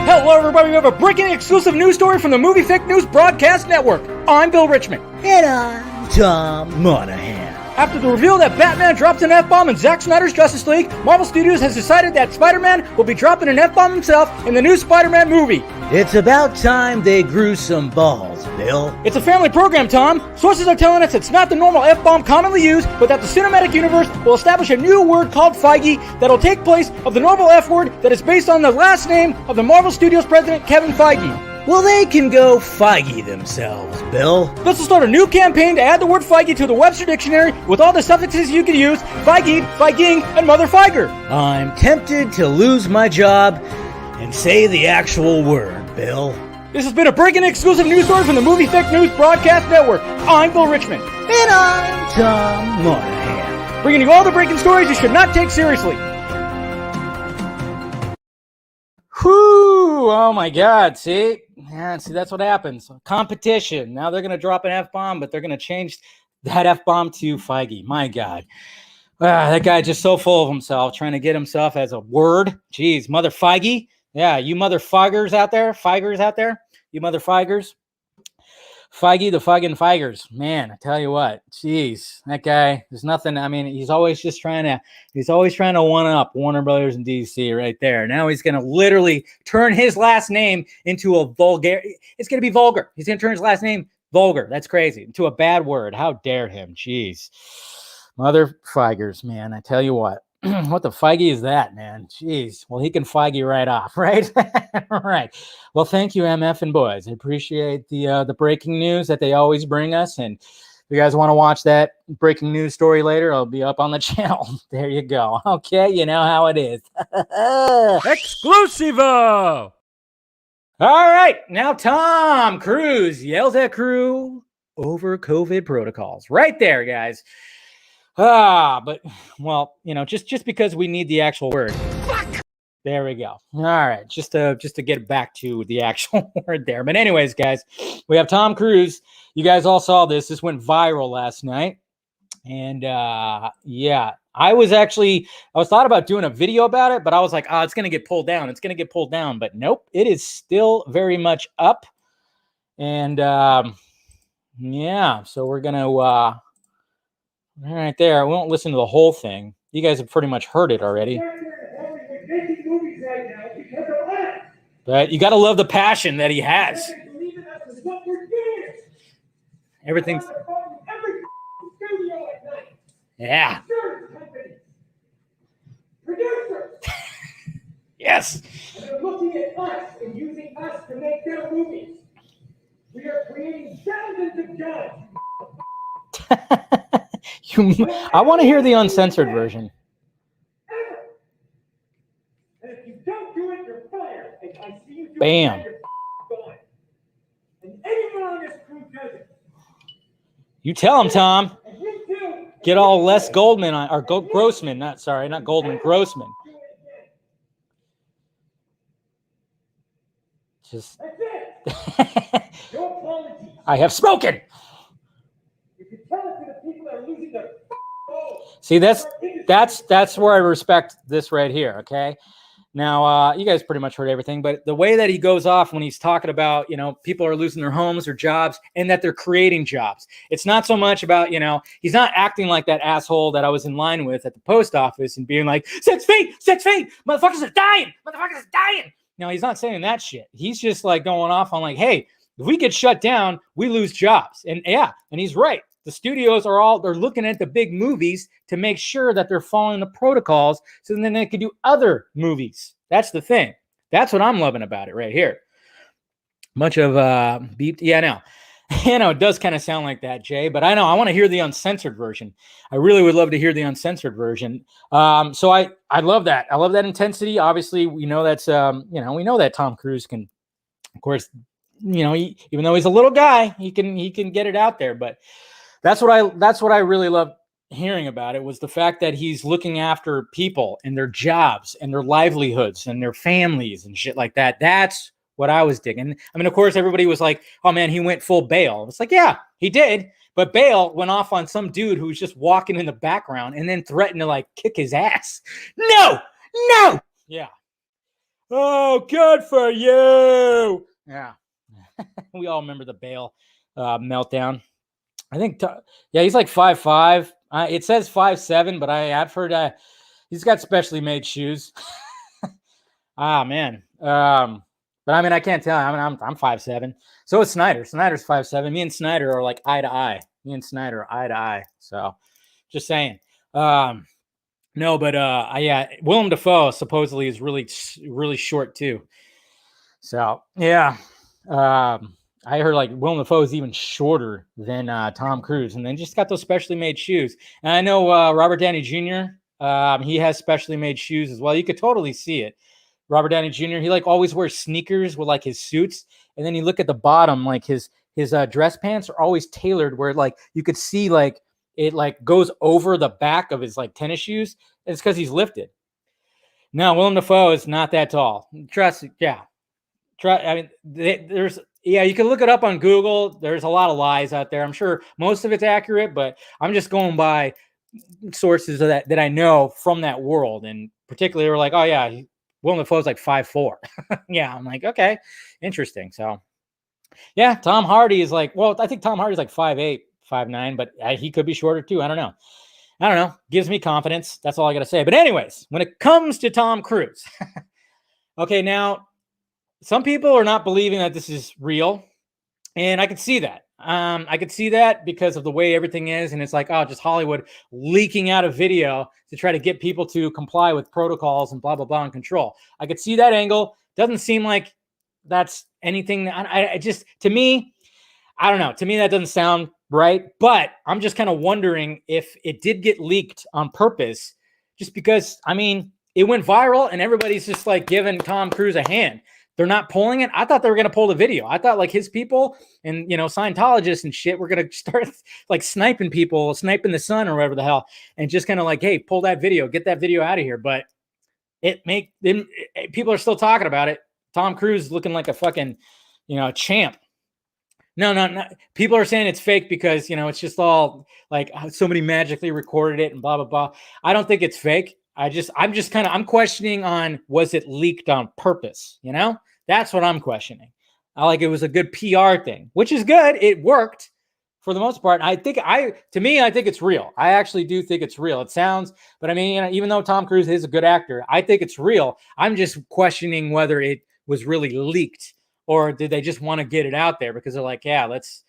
S1: Hello, everybody. We have a breaking exclusive news story from the Movie Fake News Broadcast Network. I'm Bill Richmond.
S4: And I'm Tom Monahan.
S1: After the reveal that Batman dropped an F-bomb in Zack Snyder's Justice League, Marvel Studios has decided that Spider-Man will be dropping an F-bomb himself in the new Spider-Man movie.
S4: It's about time they grew some balls, Bill.
S1: It's a family program, Tom. Sources are telling us it's not the normal F-bomb commonly used, but that the cinematic universe will establish a new word called Feige that'll take place of the normal F-word that is based on the last name of the Marvel Studios president, Kevin Feige.
S4: Well, they can go Feige themselves, Bill.
S1: This will start a new campaign to add the word Feige to the Webster Dictionary with all the suffixes you can use: Feige, Feiging, and Mother Feiger.
S4: I'm tempted to lose my job and say the actual word, Bill.
S1: This has been a breaking exclusive news story from the Movie Fake News Broadcast Network. I'm Bill Richmond.
S4: And I'm Tom Monahan.
S1: Bringing you all the breaking stories you should not take seriously. Whew, oh my God, see? Yeah, see, that's what happens. Competition. Now they're going to drop an F-bomb, but they're going to change that F-bomb to Feige. My God. That guy just so full of himself, trying to get himself as a word. Jeez, Mother Feige. Yeah, you mother Feigers out there. You mother Feigers. Feige, the fucking Feigers. Man, I tell you what. Jeez, that guy, there's nothing. I mean, he's always trying to one up Warner Brothers and DC right there. Now he's going to literally turn his last name into a vulgar. It's going to be vulgar. He's going to turn his last name vulgar. That's crazy. Into a bad word. How dare him? Jeez. Mother Feigers, man, I tell you what. What the Feige is that, man? Jeez. Well, he can Feige right off, right? Right. Well, thank you, MF and boys. I appreciate the breaking news that they always bring us. And if you guys want to watch that breaking news story later, it'll be up on the channel. There you go. Okay, you know how it is.
S2: Exclusivo!
S1: All right. Now Tom Cruise yells at crew over COVID protocols. Right there, guys. But well, just because we need the actual word. Fuck. There we go. All right, just to get back to the actual word there. But anyways, guys, we have Tom Cruise. You guys all saw this. This went viral last night, and yeah, I was thought about doing a video about it, but I was like, it's gonna get pulled down. It's gonna get pulled down. But nope, it is still very much up, and yeah, so we're gonna. Right there. I won't listen to the whole thing. You guys have pretty much heard it already. But you got to love the passion that he has. Everything's... Yeah. Yes.
S5: They're looking at us and using us to make their movies. We are creating thousands of jobs.
S1: I want to hear the uncensored version.
S5: And if you don't do it, you're fired. I see you do
S1: Bam.
S5: it, you're gone. And anyone on this crew does it.
S1: You tell him, Tom.
S5: And you too,
S1: Get all Les Goldman on, or Grossman, not Goldman, Grossman. Just,
S5: That's it. No apologies.
S1: I have spoken.
S5: You can tell it to the people that are losing their balls.
S1: See, that's where I respect this right here. Okay. Now, you guys pretty much heard everything, but the way that he goes off when he's talking about, people are losing their homes or jobs and that they're creating jobs. It's not so much about, he's not acting like that asshole that I was in line with at the post office and being like, 6 feet, motherfuckers are dying. No, he's not saying that shit. He's just like going off on like, hey, if we get shut down, we lose jobs. And yeah, and he's right. The studios they're looking at the big movies to make sure that they're following the protocols so then they can do other movies. That's the thing. That's what I'm loving about it right here. Much of beep. Yeah, I know. It does kind of sound like that, Jay, but I know I want to hear the uncensored version. I really would love to hear the uncensored version. So I love that. I love that intensity. Obviously, we know that's we know that Tom Cruise can, of course, even though he's a little guy, he can get it out there, but that's what I really love hearing about it was the fact that he's looking after people and their jobs and their livelihoods and their families and shit like that. That's what I was digging. I mean, of course, everybody was like, oh man, he went full Bale. It's like, yeah, he did. But Bale went off on some dude who was just walking in the background and then threatened to like kick his ass. No. Yeah. Oh, good for you. Yeah. We all remember the Bale meltdown. I think, he's like 5'5". It says 5'7", but I've heard he's got specially made shoes. Man. But I mean, I can't tell. I mean, I'm 5'7". So is Snyder. Snyder's 5'7". Me and Snyder are like eye to eye. So just saying. No, but Willem Dafoe supposedly is really, really short too. So yeah. I heard like Willem Dafoe is even shorter than Tom Cruise, and then just got those specially made shoes. And I know Robert Downey Jr. He has specially made shoes as well. You could totally see it. Robert Downey Jr. He like always wears sneakers with like his suits, and then you look at the bottom, like his dress pants are always tailored where like you could see like it like goes over the back of his like tennis shoes. It's because he's lifted. No, Willem Dafoe is not that tall. Trust, yeah. I mean, there's. Yeah, you can look it up on Google. There's a lot of lies out there. I'm sure most of it's accurate, but I'm just going by sources of that I know from that world. And particularly, we're like, oh, yeah, Willem Dafoe's like 5'4". Yeah, I'm like, okay, interesting. So, yeah, Tom Hardy is like, well, I think Tom Hardy's like 5'8", 5'9", but he could be shorter too. I don't know. Gives me confidence. That's all I got to say. But anyways, when it comes to Tom Cruise, okay, now, some people are not believing that this is real, and I could see that. I could see that because of the way everything is, and it's like, oh, just Hollywood leaking out a video to try to get people to comply with protocols and blah, blah, blah, and control. I could see that angle. Doesn't seem like that's anything. To me, I don't know. To me, that doesn't sound right, but I'm just kind of wondering if it did get leaked on purpose, just because, I mean, it went viral, and everybody's just like giving Tom Cruise a hand. They're not pulling it. I thought they were going to pull the video. I thought like his people and, Scientologists and shit were going to start like sniping the sun or whatever the hell. And just kind of like, hey, pull that video, get that video out of here. But people are still talking about it. Tom Cruise looking like a fucking, champ. No. People are saying it's fake because, it's just all like somebody magically recorded it and blah, blah, blah. I don't think it's fake. I'm questioning on, was it leaked on purpose? That's what I'm questioning. It was a good PR thing, which is good. It worked for the most part. I think it's real. I actually do think it's real. It sounds, but I mean, even though Tom Cruise is a good actor, I think it's real. I'm just questioning whether it was really leaked or did they just want to get it out there because they're like, yeah, let's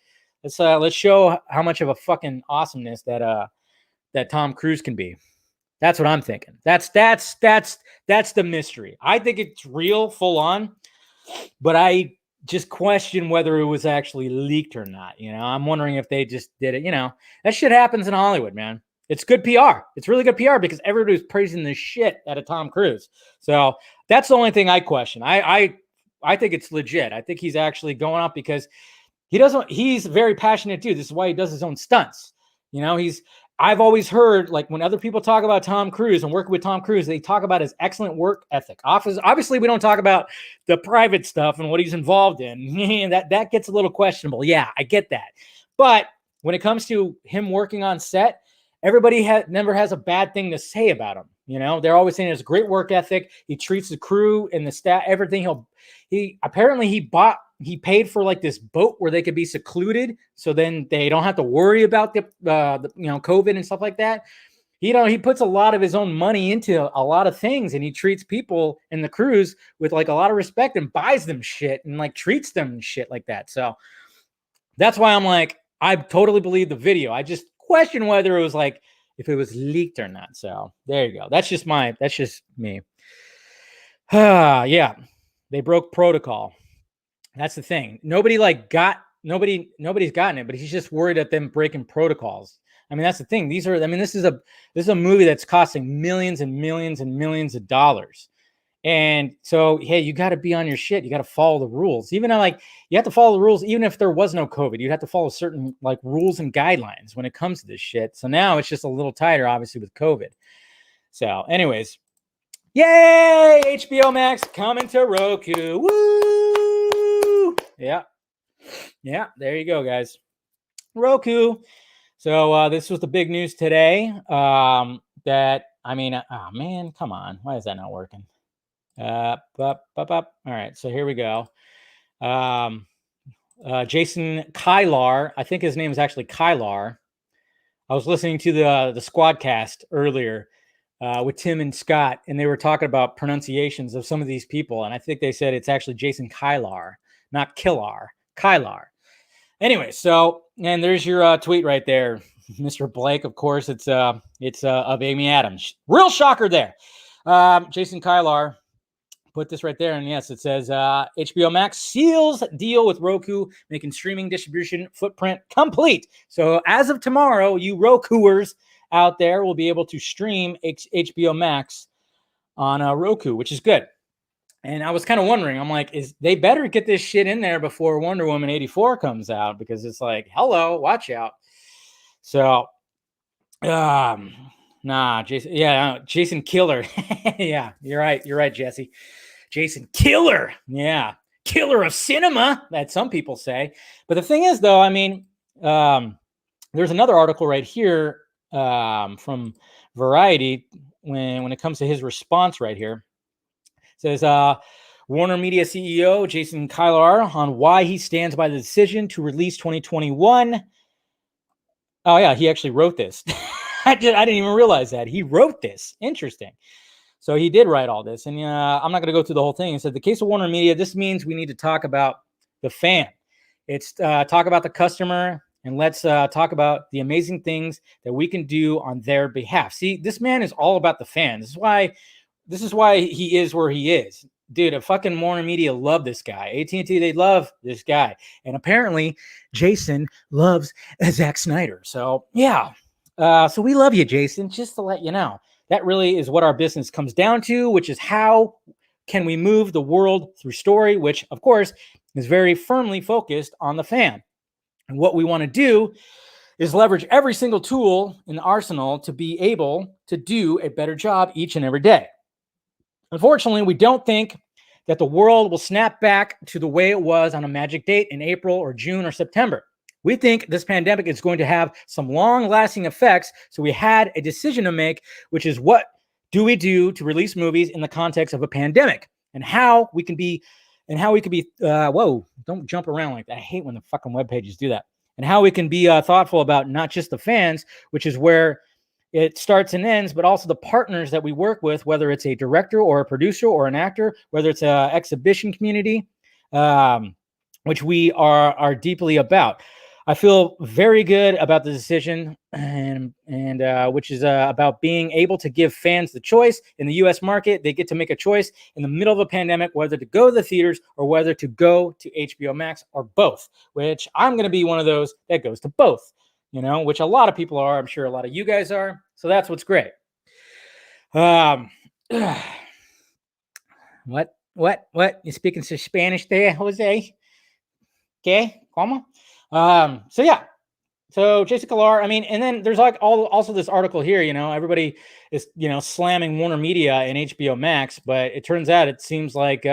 S1: show how much of a fucking awesomeness that Tom Cruise can be. That's what I'm thinking. That's the mystery. I think it's real, full on, but I just question whether it was actually leaked or not. I'm wondering if they just did it. That shit happens in Hollywood, man. It's good PR. It's really good PR because everybody's praising the shit out of Tom Cruise. So that's the only thing I question. I think it's legit. I think he's actually going up because he's very passionate too. This is why he does his own stunts. I've always heard, like, when other people talk about Tom Cruise and working with Tom Cruise, they talk about his excellent work ethic. Obviously, we don't talk about the private stuff and what he's involved in. that gets a little questionable. Yeah, I get that. But when it comes to him working on set, everybody never has a bad thing to say about him. You know, they're always saying it's a great work ethic. He treats the crew and the staff, everything. He paid for like this boat where they could be secluded, so then they don't have to worry about the COVID and stuff like that. He puts a lot of his own money into a lot of things, and he treats people in the crews with like a lot of respect and buys them shit and like treats them and shit like that. So that's why I'm like, I totally believe the video. I just question whether it was like, if it was leaked or not. So there you go. That's just me. Yeah, they broke protocol. That's the thing. Nobody's gotten it, but he's just worried at them breaking protocols. I mean, that's the thing. This is a movie that's costing millions and millions and millions of dollars. And so, hey, you got to be on your shit. You got to follow the rules. Even like you have to follow the rules, even if there was no COVID, you'd have to follow certain like rules and guidelines when it comes to this shit. So now it's just a little tighter, obviously, with COVID. So anyways, yay! HBO Max coming to Roku. Woo! Yeah. There you go, guys. Roku. So this was the big news today. Oh man, come on. Why is that not working? All right, so here we go. Jason Kylar, I think his name is actually Kylar. I was listening to the Squadcast earlier with Tim and Scott, and they were talking about pronunciations of some of these people, and I think they said it's actually Jason Kylar, not Killar. Kylar. Anyway, so, and there's your tweet right there, Mr. Blake. Of course, it's of Amy Adams. Real shocker there. Jason Kylar put this right there, and yes, it says HBO Max seals deal with Roku, making streaming distribution footprint complete. So as of tomorrow, you Rokuers out there will be able to stream HBO Max on Roku, which is good. And I was kind of wondering, I'm like, they better get this shit in there before Wonder Woman 84 comes out, because it's like, hello, watch out. So, Jason Killer. Yeah, you're right, Jesse. Jason Killer. Yeah. Killer of cinema, that some people say. But the thing is, though, I mean, there's another article right here from Variety when it comes to his response right here. It says, Warner Media CEO Jason Kylar on why he stands by the decision to release 2021. Oh, yeah, he actually wrote this. I didn't even realize that. He wrote this. Interesting. So he did write all this. And I'm not going to go through the whole thing. He said, the case of Warner Media, this means we need to talk about the fan. It's talk about the customer, and let's talk about the amazing things that we can do on their behalf. See, this man is all about the fan. This is why he is where he is. Dude, a fucking Warner Media love this guy. AT&T, they love this guy. And apparently, Jason loves Zack Snyder. So, yeah. So we love you, Jason, just to let you know. That really is what our business comes down to, which is how can we move the world through story, which, of course, is very firmly focused on the fan. And what we want to do is leverage every single tool in the arsenal to be able to do a better job each and every day. Unfortunately, we don't think that the world will snap back to the way it was on a magic date in April or June or September. We think this pandemic is going to have some long-lasting effects, so we had a decision to make, which is what do we do to release movies in the context of a pandemic, and how we can be, whoa, don't jump around like that. I hate when the fucking web pages do that. And how we can be thoughtful about not just the fans, which is where it starts and ends, but also the partners that we work with, whether it's a director or a producer or an actor, whether it's an exhibition community, which we are deeply about. I feel very good about the decision, and which is about being able to give fans the choice in the U.S. market. They get to make a choice in the middle of a pandemic, whether to go to the theaters or whether to go to HBO Max or both, which I'm going to be one of those that goes to both, which a lot of people are. I'm sure a lot of you guys are. So that's what's great. What? You speaking some Spanish there, Jose? Okay, como? So yeah. So Jason Kilar, I mean, and then there's like also this article here, everybody is, slamming Warner Media and HBO Max, but it turns out it seems like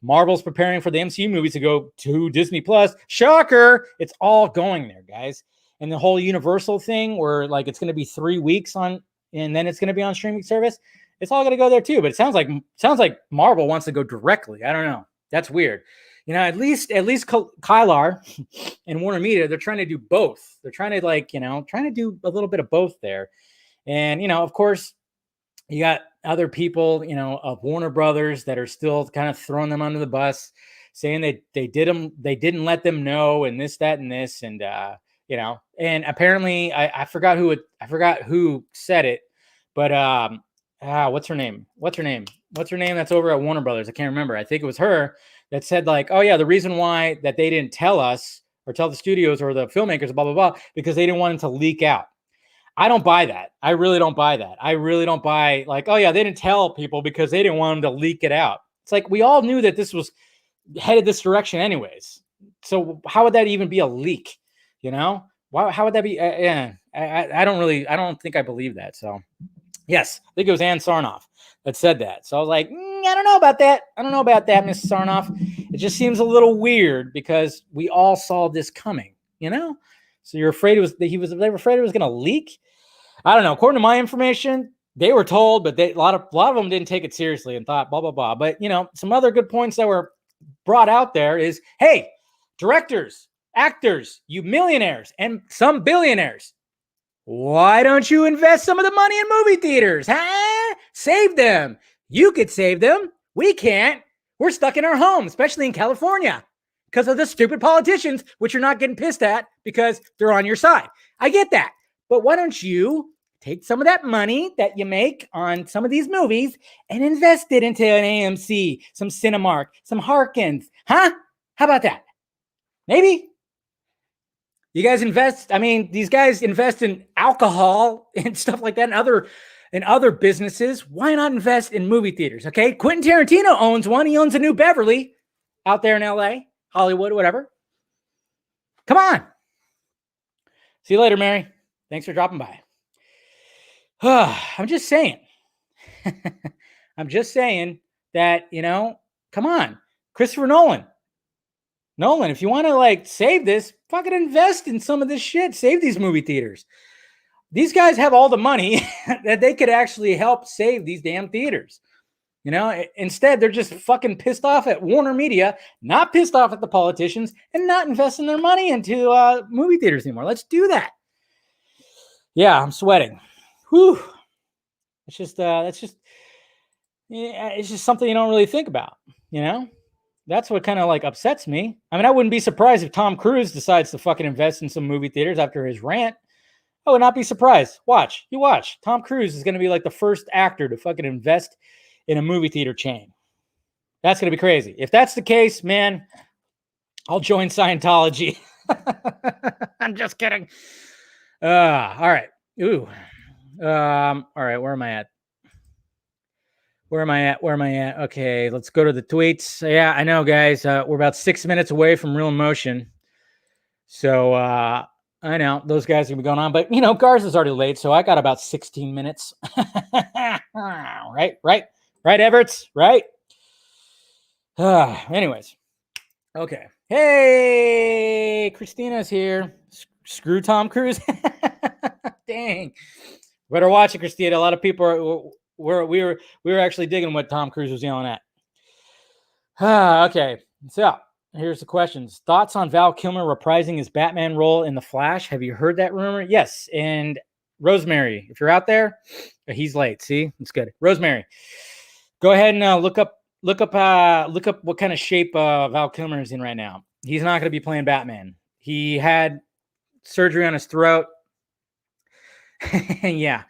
S1: Marvel's preparing for the MCU movies to go to Disney Plus. Shocker. It's all going there, guys. And the whole Universal thing where like it's going to be 3 weeks on, and then it's going to be on streaming service. It's all going to go there too, but it sounds like Marvel wants to go directly. I don't know. That's weird. At least Kylar and Warner Media, they're trying to do both. They're trying to do a little bit of both there. And, of course, you got other people, of Warner Brothers that are still kind of throwing them under the bus, saying that they didn't let them know, and this, that, and this. And, and apparently I forgot who said it, but, what's her name? That's over at Warner Brothers. I can't remember. I think it was her that said like, oh yeah, the reason why that they didn't tell us or tell the studios or the filmmakers, blah, blah, blah, because they didn't want it to leak out. I don't buy that. I really don't buy that. I really don't buy like, oh yeah, they didn't tell people because they didn't want them to leak it out. It's like, we all knew that this was headed this direction anyways. So how would that even be a leak? How would that be? I don't think I believe that. So yes, I think it was Ann Sarnoff that said that. So I was like, I don't know about that. Mrs. Sarnoff. It just seems a little weird because we all saw this coming, So you're afraid they were afraid it was going to leak. I don't know. According to my information, they were told, but a lot of them didn't take it seriously and thought blah, blah, blah. But, some other good points that were brought out there is, hey, directors, actors, you millionaires and some billionaires, why don't you invest some of the money in movie theaters? Huh? Save them. You could save them. We can't. We're stuck in our home, especially in California, because of the stupid politicians, which you're not getting pissed at because they're on your side. I get that. But why don't you take some of that money that you make on some of these movies and invest it into an AMC, some Cinemark, some Harkins? Huh? How about that? Maybe. You guys invest. I mean, these guys invest in alcohol and stuff like that and other businesses. Why not invest in movie theaters? Okay. Quentin Tarantino owns one. He owns a New Beverly out there in LA, Hollywood, whatever. Come on. See you later, Mary. Thanks for dropping by. I'm just saying. I'm just saying that, come on. Christopher Nolan, if you want to save this, fucking invest in some of this shit. Save these movie theaters. These guys have all the money that they could actually help save these damn theaters. Instead, they're just fucking pissed off at Warner Media, not pissed off at the politicians, and not investing their money into movie theaters anymore. Let's do that. Yeah, I'm sweating. Whew. It's just something you don't really think about, That's what kind of upsets me. I mean, I wouldn't be surprised if Tom Cruise decides to fucking invest in some movie theaters after his rant. I would not be surprised. Watch. Tom Cruise is going to be the first actor to fucking invest in a movie theater chain. That's going to be crazy. If that's the case, man, I'll join Scientology. I'm just kidding. All right. Ooh. All right. Where am I at? Okay, let's go to the tweets. Yeah, I know, guys. We're about 6 minutes away from Real Emotion. So I know those guys are going to be going on. But, Garza's already late, so I got about 16 minutes. Right, Everett? Right? Anyways. Okay. Hey, Christina's here. Screw Tom Cruise. Dang. Better watch it, Christina. A lot of people we were actually digging what Tom Cruise was yelling at. Okay, so here's the questions. Thoughts on Val Kilmer reprising his Batman role in The Flash? Have you heard that rumor? Yes. And Rosemary, if you're out there, he's late. See, it's good. Rosemary, go ahead and look up what kind of shape Val Kilmer is in right now. He's not going to be playing Batman. He had surgery on his throat. Yeah.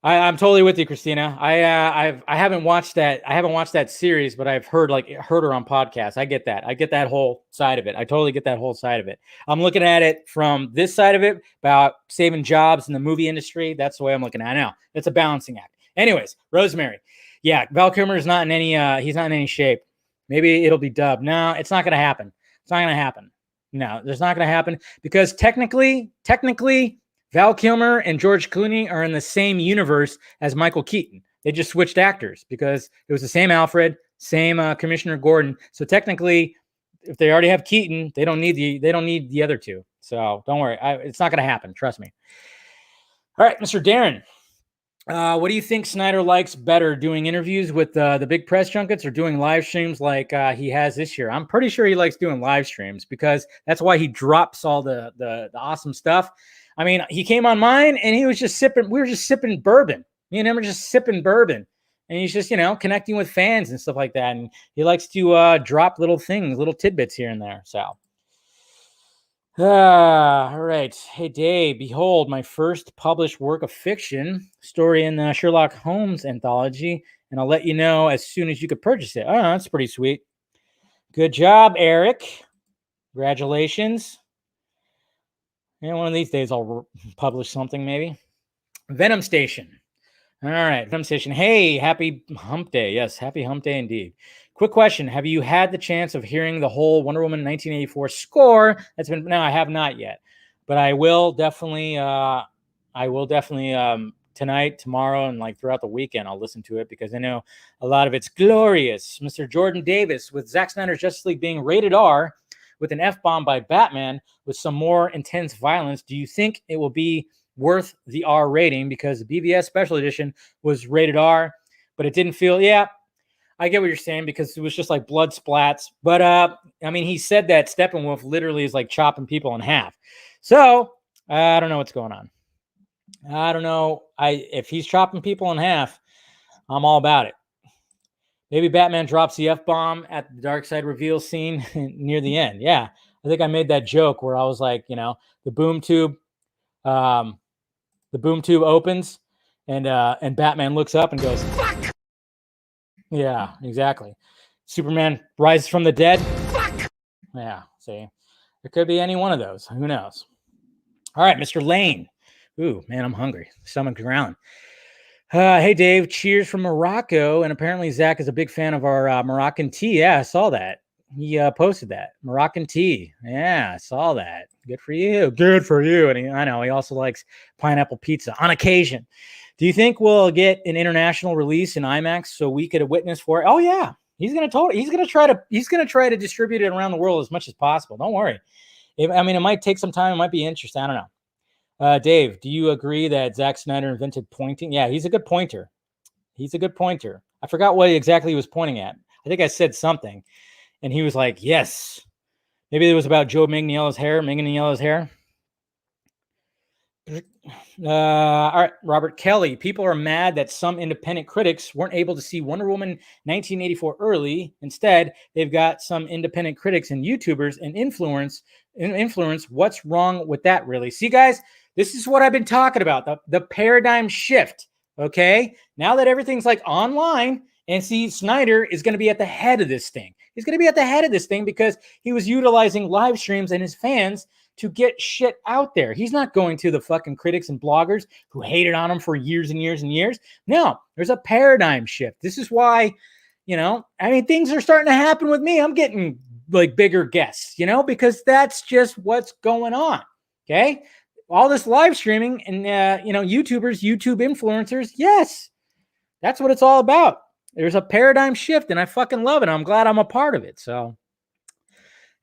S1: I'm totally with you, Christina. I haven't watched that series, but I've heard her on podcasts. I get that. I get that whole side of it. I totally get that whole side of it. I'm looking at it from this side of it about saving jobs in the movie industry. That's the way I'm looking at it now. It's a balancing act. Anyways, Rosemary. Yeah, Val Kilmer is not in any he's not in any shape. Maybe it'll be dubbed. No, it's not going to happen. It's not going to happen. No, there's not going to happen because technically, Val Kilmer and George Clooney are in the same universe as Michael Keaton. They just switched actors because it was the same Alfred, same Commissioner Gordon. So technically, if they already have Keaton, they don't need the other two. So don't worry, it's not going to happen. Trust me. All right, Mr. Darren. What do you think Snyder likes better, doing interviews with the big press junkets or doing live streams like he has this year? I'm pretty sure he likes doing live streams because that's why he drops all the awesome stuff. I mean, he came on mine and he was just sipping. We were just sipping bourbon. Me and him were just sipping bourbon. And he's just, connecting with fans and stuff like that. And he likes to drop little things, little tidbits here and there. So. All right. Hey, Dave, behold my first published work of fiction, story in the Sherlock Holmes anthology, and I'll let you know as soon as you could purchase it. Oh, that's pretty sweet. Good job, Eric. Congratulations. And one of these days I'll publish something maybe. Venom Station. All right, Venom Station. Hey, happy hump day. Yes, happy hump day indeed. Quick question. Have you had the chance of hearing the whole Wonder Woman 1984 score? No, I have not yet, but I will definitely tonight, tomorrow, and like throughout the weekend, I'll listen to it because I know a lot of it's glorious. Mr. Jordan Davis, with Zack Snyder's Justice League being rated R with an F-bomb by Batman with some more intense violence, do you think it will be worth the R rating? Because the BVS Special Edition was rated R, but it didn't feel, I get what you're saying because it was just like blood splats. But, I mean, he said that Steppenwolf literally is like chopping people in half. So, I don't know what's going on. I don't know. If he's chopping people in half, I'm all about it. Maybe Batman drops the F-bomb at the Darkseid reveal scene near the end. Yeah, I think I made that joke where I was like, the boom tube opens and Batman looks up and goes, "Fuck!" Yeah, exactly. Superman rises from the dead. Fuck! Yeah, see, it could be any one of those. Who knows? All right, Mr. Lane. Ooh, man, I'm hungry. Stomach's growling. Hey, Dave. Cheers from Morocco. And apparently Zach is a big fan of our Moroccan tea. Yeah, I saw that. He posted that. Moroccan tea. Yeah, I saw that. Good for you. Good for you. And I know he also likes pineapple pizza on occasion. Do you think we'll get an international release in IMAX so we could witness for it? Oh yeah, he's gonna try to distribute it around the world as much as possible. Don't worry. It might take some time. It might be interesting. I don't know. Dave, do you agree that Zack Snyder invented pointing? Yeah, he's a good pointer. I forgot what exactly he was pointing at. I think I said something, and he was like, "Yes." Maybe it was about Joe Manganiello's hair. All right, Robert Kelly. People are mad that some independent critics weren't able to see Wonder Woman 1984 early. Instead, they've got some independent critics and YouTubers and influence. What's wrong with that, really? See, guys, this is what I've been talking about, the paradigm shift, okay? Now that everything's like online, and see, Snyder is going to be at the head of this thing. He's going to be at the head of this thing because he was utilizing live streams and his fans to get shit out there. He's not going to the fucking critics and bloggers who hated on him for years and years and years. No, there's a paradigm shift. This is why, things are starting to happen with me. I'm getting like bigger guests, because that's just what's going on. Okay. All this live streaming and, YouTubers, YouTube influencers. Yes, that's what it's all about. There's a paradigm shift and I fucking love it. I'm glad I'm a part of it. So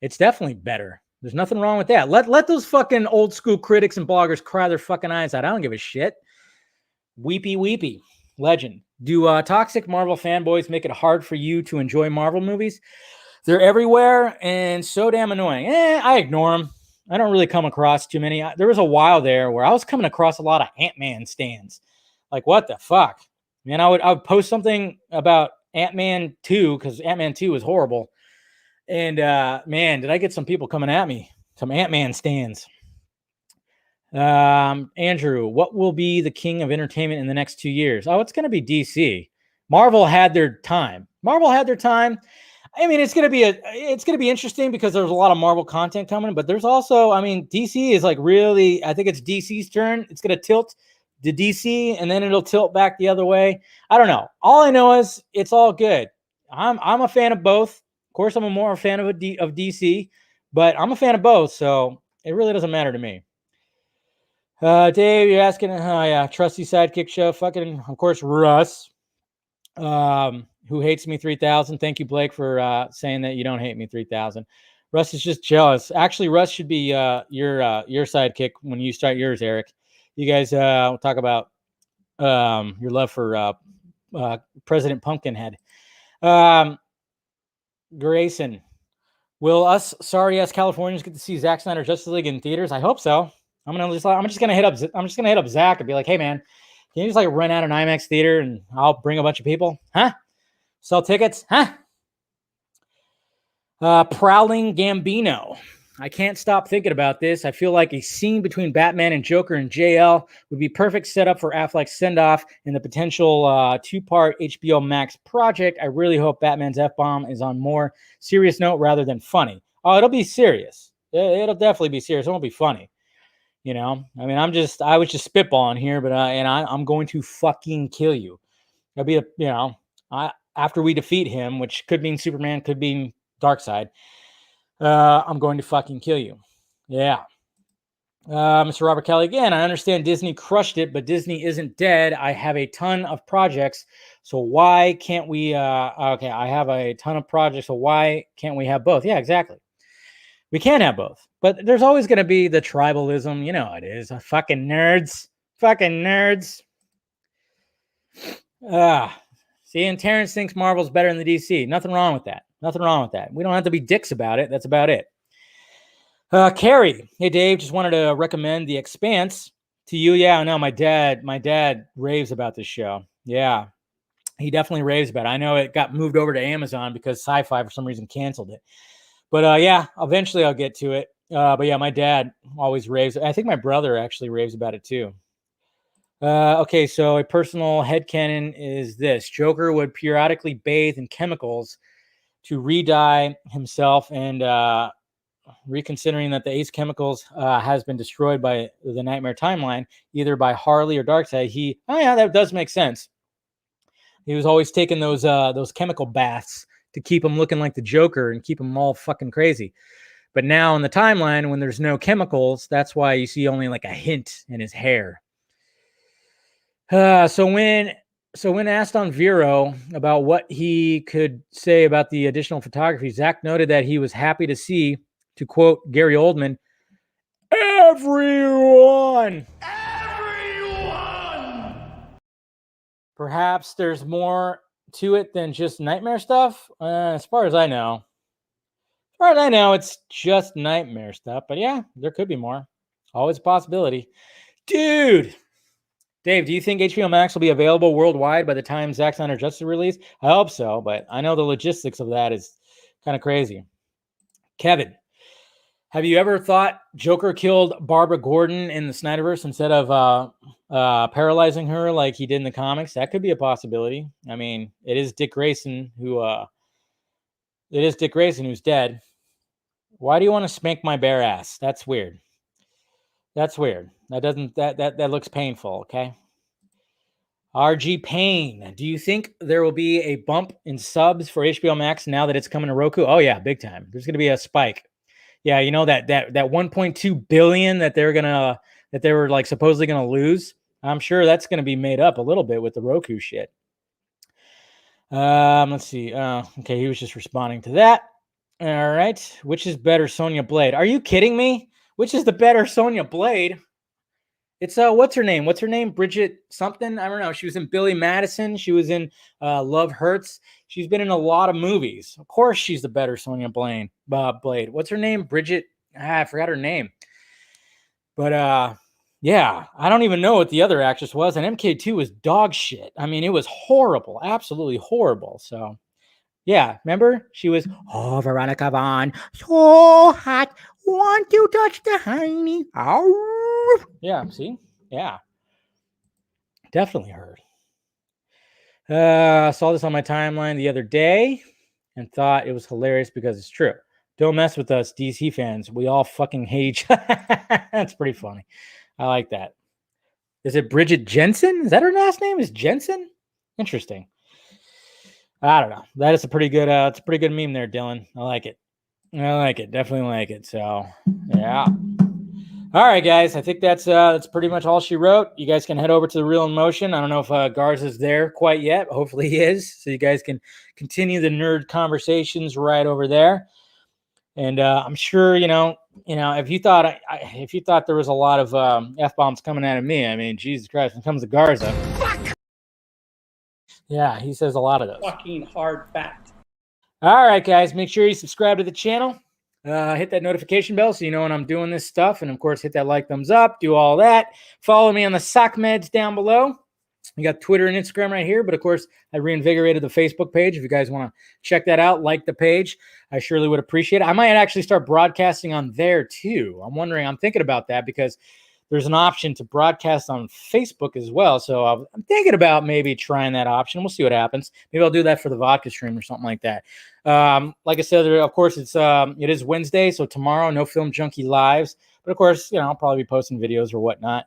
S1: it's definitely better. There's nothing wrong with that. Let those fucking old school critics and bloggers cry their fucking eyes out. I don't give a shit. Weepy. Legend. Do toxic Marvel fanboys make it hard for you to enjoy Marvel movies? They're everywhere and so damn annoying. I ignore them. I don't really come across too many. There was a while there where I was coming across a lot of Ant-Man stands. Like, what the fuck? Man, I would post something about Ant-Man 2 because Ant-Man 2 was horrible. And, man, did I get some people coming at me. Some Ant-Man stands. Andrew, what will be the king of entertainment in the next 2 years? Oh, it's going to be DC. Marvel had their time. I mean, it's going to be interesting because there's a lot of Marvel content coming, but there's also, DC is like really, I think it's DC's turn. It's going to tilt to DC and then it'll tilt back the other way. I don't know. All I know is it's all good. I'm a fan of both. Of course, I'm a more fan of DC, But I'm a fan of both, so it really doesn't matter to me. Dave, you're asking, oh yeah, trusty sidekick show, fucking, of course, Russ, who hates me 3000. Thank you, Blake, for saying that you don't hate me 3000. Russ is just jealous. Actually, Russ should be your sidekick when you start yours, Eric. You guys will talk about your love for President Pumpkinhead. Grayson, will us sorry ass Californians get to see Zack Snyder Justice League in theaters? I hope so. I'm just gonna hit up Zach and be like, hey man, can you just like rent out an IMAX theater and I'll bring a bunch of people? Huh? Sell tickets? Huh? Prowling Gambino. I can't stop thinking about this. I feel like a scene between Batman and Joker and JL would be perfect setup for Affleck's send-off in the potential two-part HBO Max project. I really hope Batman's Fbomb is on more serious note rather than funny. Oh, it'll be serious. It'll definitely be serious. It won't be funny. You know, I mean, I was just spitballing here, but I'm going to fucking kill you. It'll be after we defeat him, which could mean Superman, could mean Darkseid. I'm going to fucking kill you. Yeah. Mr. Robert Kelly, again, I understand Disney crushed it, but Disney isn't dead. I have a ton of projects. So why can't we? Okay, I have a ton of projects. So why can't we have both? Yeah, exactly. We can have both. But there's always going to be the tribalism. You know how it is. Fucking nerds. Fucking nerds. See, and Terrence thinks Marvel's better than the DC. Nothing wrong with that. Nothing wrong with that. We don't have to be dicks about it. That's about it. Carrie, hey Dave, just wanted to recommend The Expanse to you. Yeah, I know my dad raves about this show. Yeah, he definitely raves about it. I know it got moved over to Amazon because Sci-Fi for some reason canceled it. But yeah, eventually I'll get to it. But yeah, my dad always raves. I think my brother actually raves about it too. Okay, so a personal headcanon is this. Joker would periodically bathe in chemicals to re-dye himself, and reconsidering that the Ace Chemicals has been destroyed by the Nightmare Timeline, either by Harley or Darkseid, that does make sense. He was always taking those chemical baths to keep him looking like the Joker and keep him all fucking crazy. But now in the timeline, when there's no chemicals, that's why you see only like a hint in his hair. So when asked on Vero about what he could say about the additional photography, Zach noted that he was happy to see, to quote Gary Oldman, everyone. Perhaps there's more to it than just nightmare stuff. As far as I know, it's just nightmare stuff. But yeah, there could be more. Always a possibility. Dude. Dave, do you think HBO Max will be available worldwide by the time Zack Snyder Justice release? I hope so, but I know the logistics of that is kind of crazy. Kevin, have you ever thought Joker killed Barbara Gordon in the Snyderverse instead of paralyzing her like he did in the comics? That could be a possibility. I mean, it is Dick Grayson who's dead. Why do you want to spank my bare ass? That's weird. That's weird. That looks painful, okay? RG Payne, do you think there will be a bump in subs for HBO Max now that it's coming to Roku? Oh yeah, big time. There's going to be a spike. Yeah, you know that 1.2 billion that they were like supposedly going to lose. I'm sure that's going to be made up a little bit with the Roku shit. Let's see. Okay, he was just responding to that. All right. Which is better, Sonya Blade? Are you kidding me? Which is the better Sonya Blade? It's what's her name? Bridget something? I don't know. She was in Billy Madison. She was in Love Hurts. She's been in a lot of movies. Of course, she's the better Sonya Blade. What's her name? Bridget. I forgot her name. But yeah, I don't even know what the other actress was. And MK2 was dog shit. I mean, it was horrible, absolutely horrible. So. Yeah, remember? She was, oh, Veronica Vaughn, so hot, want to touch the hiney. Ow. Yeah, see? Yeah. Definitely heard. Saw this on my timeline the other day and thought it was hilarious because it's true. Don't mess with us, DC fans. We all fucking hate each other. That's pretty funny. I like that. Is it Bridget Jensen? Is that her last name? Is Jensen? Interesting. I don't know. That is a pretty good. It's a pretty good meme there, Dylan. I like it. I like it. Definitely like it. So, yeah. All right, guys. I think that's pretty much all she wrote. You guys can head over to the Reel in Motion. I don't know if Garza's there quite yet. But hopefully he is. So you guys can continue the nerd conversations right over there. And I'm sure if you thought there was a lot of F-bombs coming out of me, I mean, Jesus Christ, when it comes to Garza, fuck. Yeah, he says a lot of those.
S5: Fucking hard fact.
S1: All right, guys, make sure you subscribe to the channel. Hit that notification bell so you know when I'm doing this stuff. And, of course, hit that like, thumbs up. Do all that. Follow me on the sock meds down below. You got Twitter and Instagram right here. But, of course, I reinvigorated the Facebook page. If you guys want to check that out, like the page, I surely would appreciate it. I might actually start broadcasting on there, too. I'm thinking about that because there's an option to broadcast on Facebook as well. So I'm thinking about maybe trying that option. We'll see what happens. Maybe I'll do that for the vodka stream or something like that. Like I said, of course, it is Wednesday. So tomorrow, no Film Junkie lives. But of course, I'll probably be posting videos or whatnot.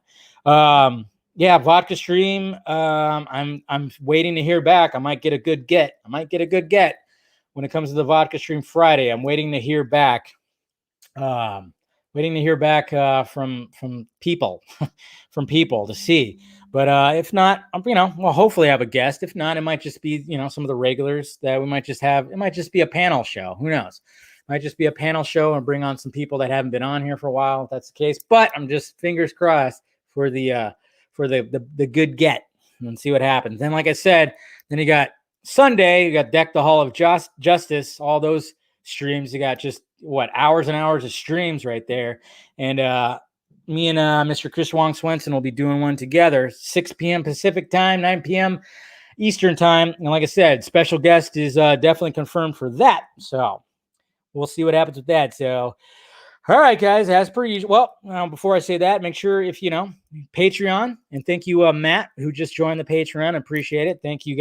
S1: Yeah, vodka stream. I'm waiting to hear back. I might get a good get. When it comes to the vodka stream Friday. I'm waiting to hear back. From people, to see. But if not, well, hopefully I have a guest. If not, it might just be, some of the regulars that we might just have. It might just be a panel show. Who knows? It might just be a panel show and bring on some people that haven't been on here for a while, if that's the case. But I'm just fingers crossed for the good get and see what happens. Then, like I said, then you got Sunday, you got Deck the Hall of Justice, all those streams. You got just hours and hours of streams right there. And me and Mr. Chris Wong Swenson will be doing one together, 6 p.m. Pacific time, 9 p.m. Eastern time. And like I said, special guest is definitely confirmed for that. So we'll see what happens with that. So, all right, guys, as per usual. Well, before I say that, make sure if Patreon, and thank you, Matt, who just joined the Patreon. Appreciate it. Thank you,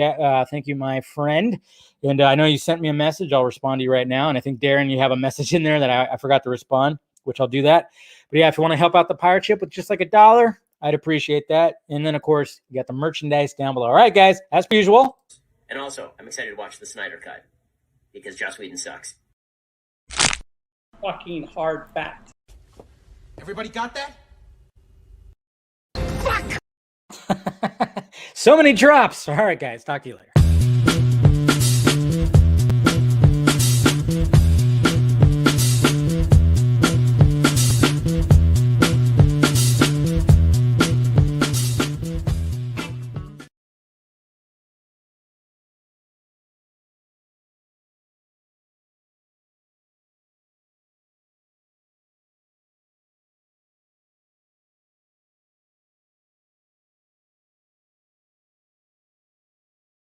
S1: thank you, my friend. And I know you sent me a message. I'll respond to you right now. And I think Darren, you have a message in there that I forgot to respond, which I'll do that. But yeah, if you want to help out the pirate ship with just like $1, I'd appreciate that. And then, of course, you got the merchandise down below. All right, guys, as per usual.
S6: And also, I'm excited to watch the Snyder Cut because Joss Whedon sucks.
S5: Fucking hard fact.
S3: Everybody got that?
S1: So many drops. All right, guys, talk to you later.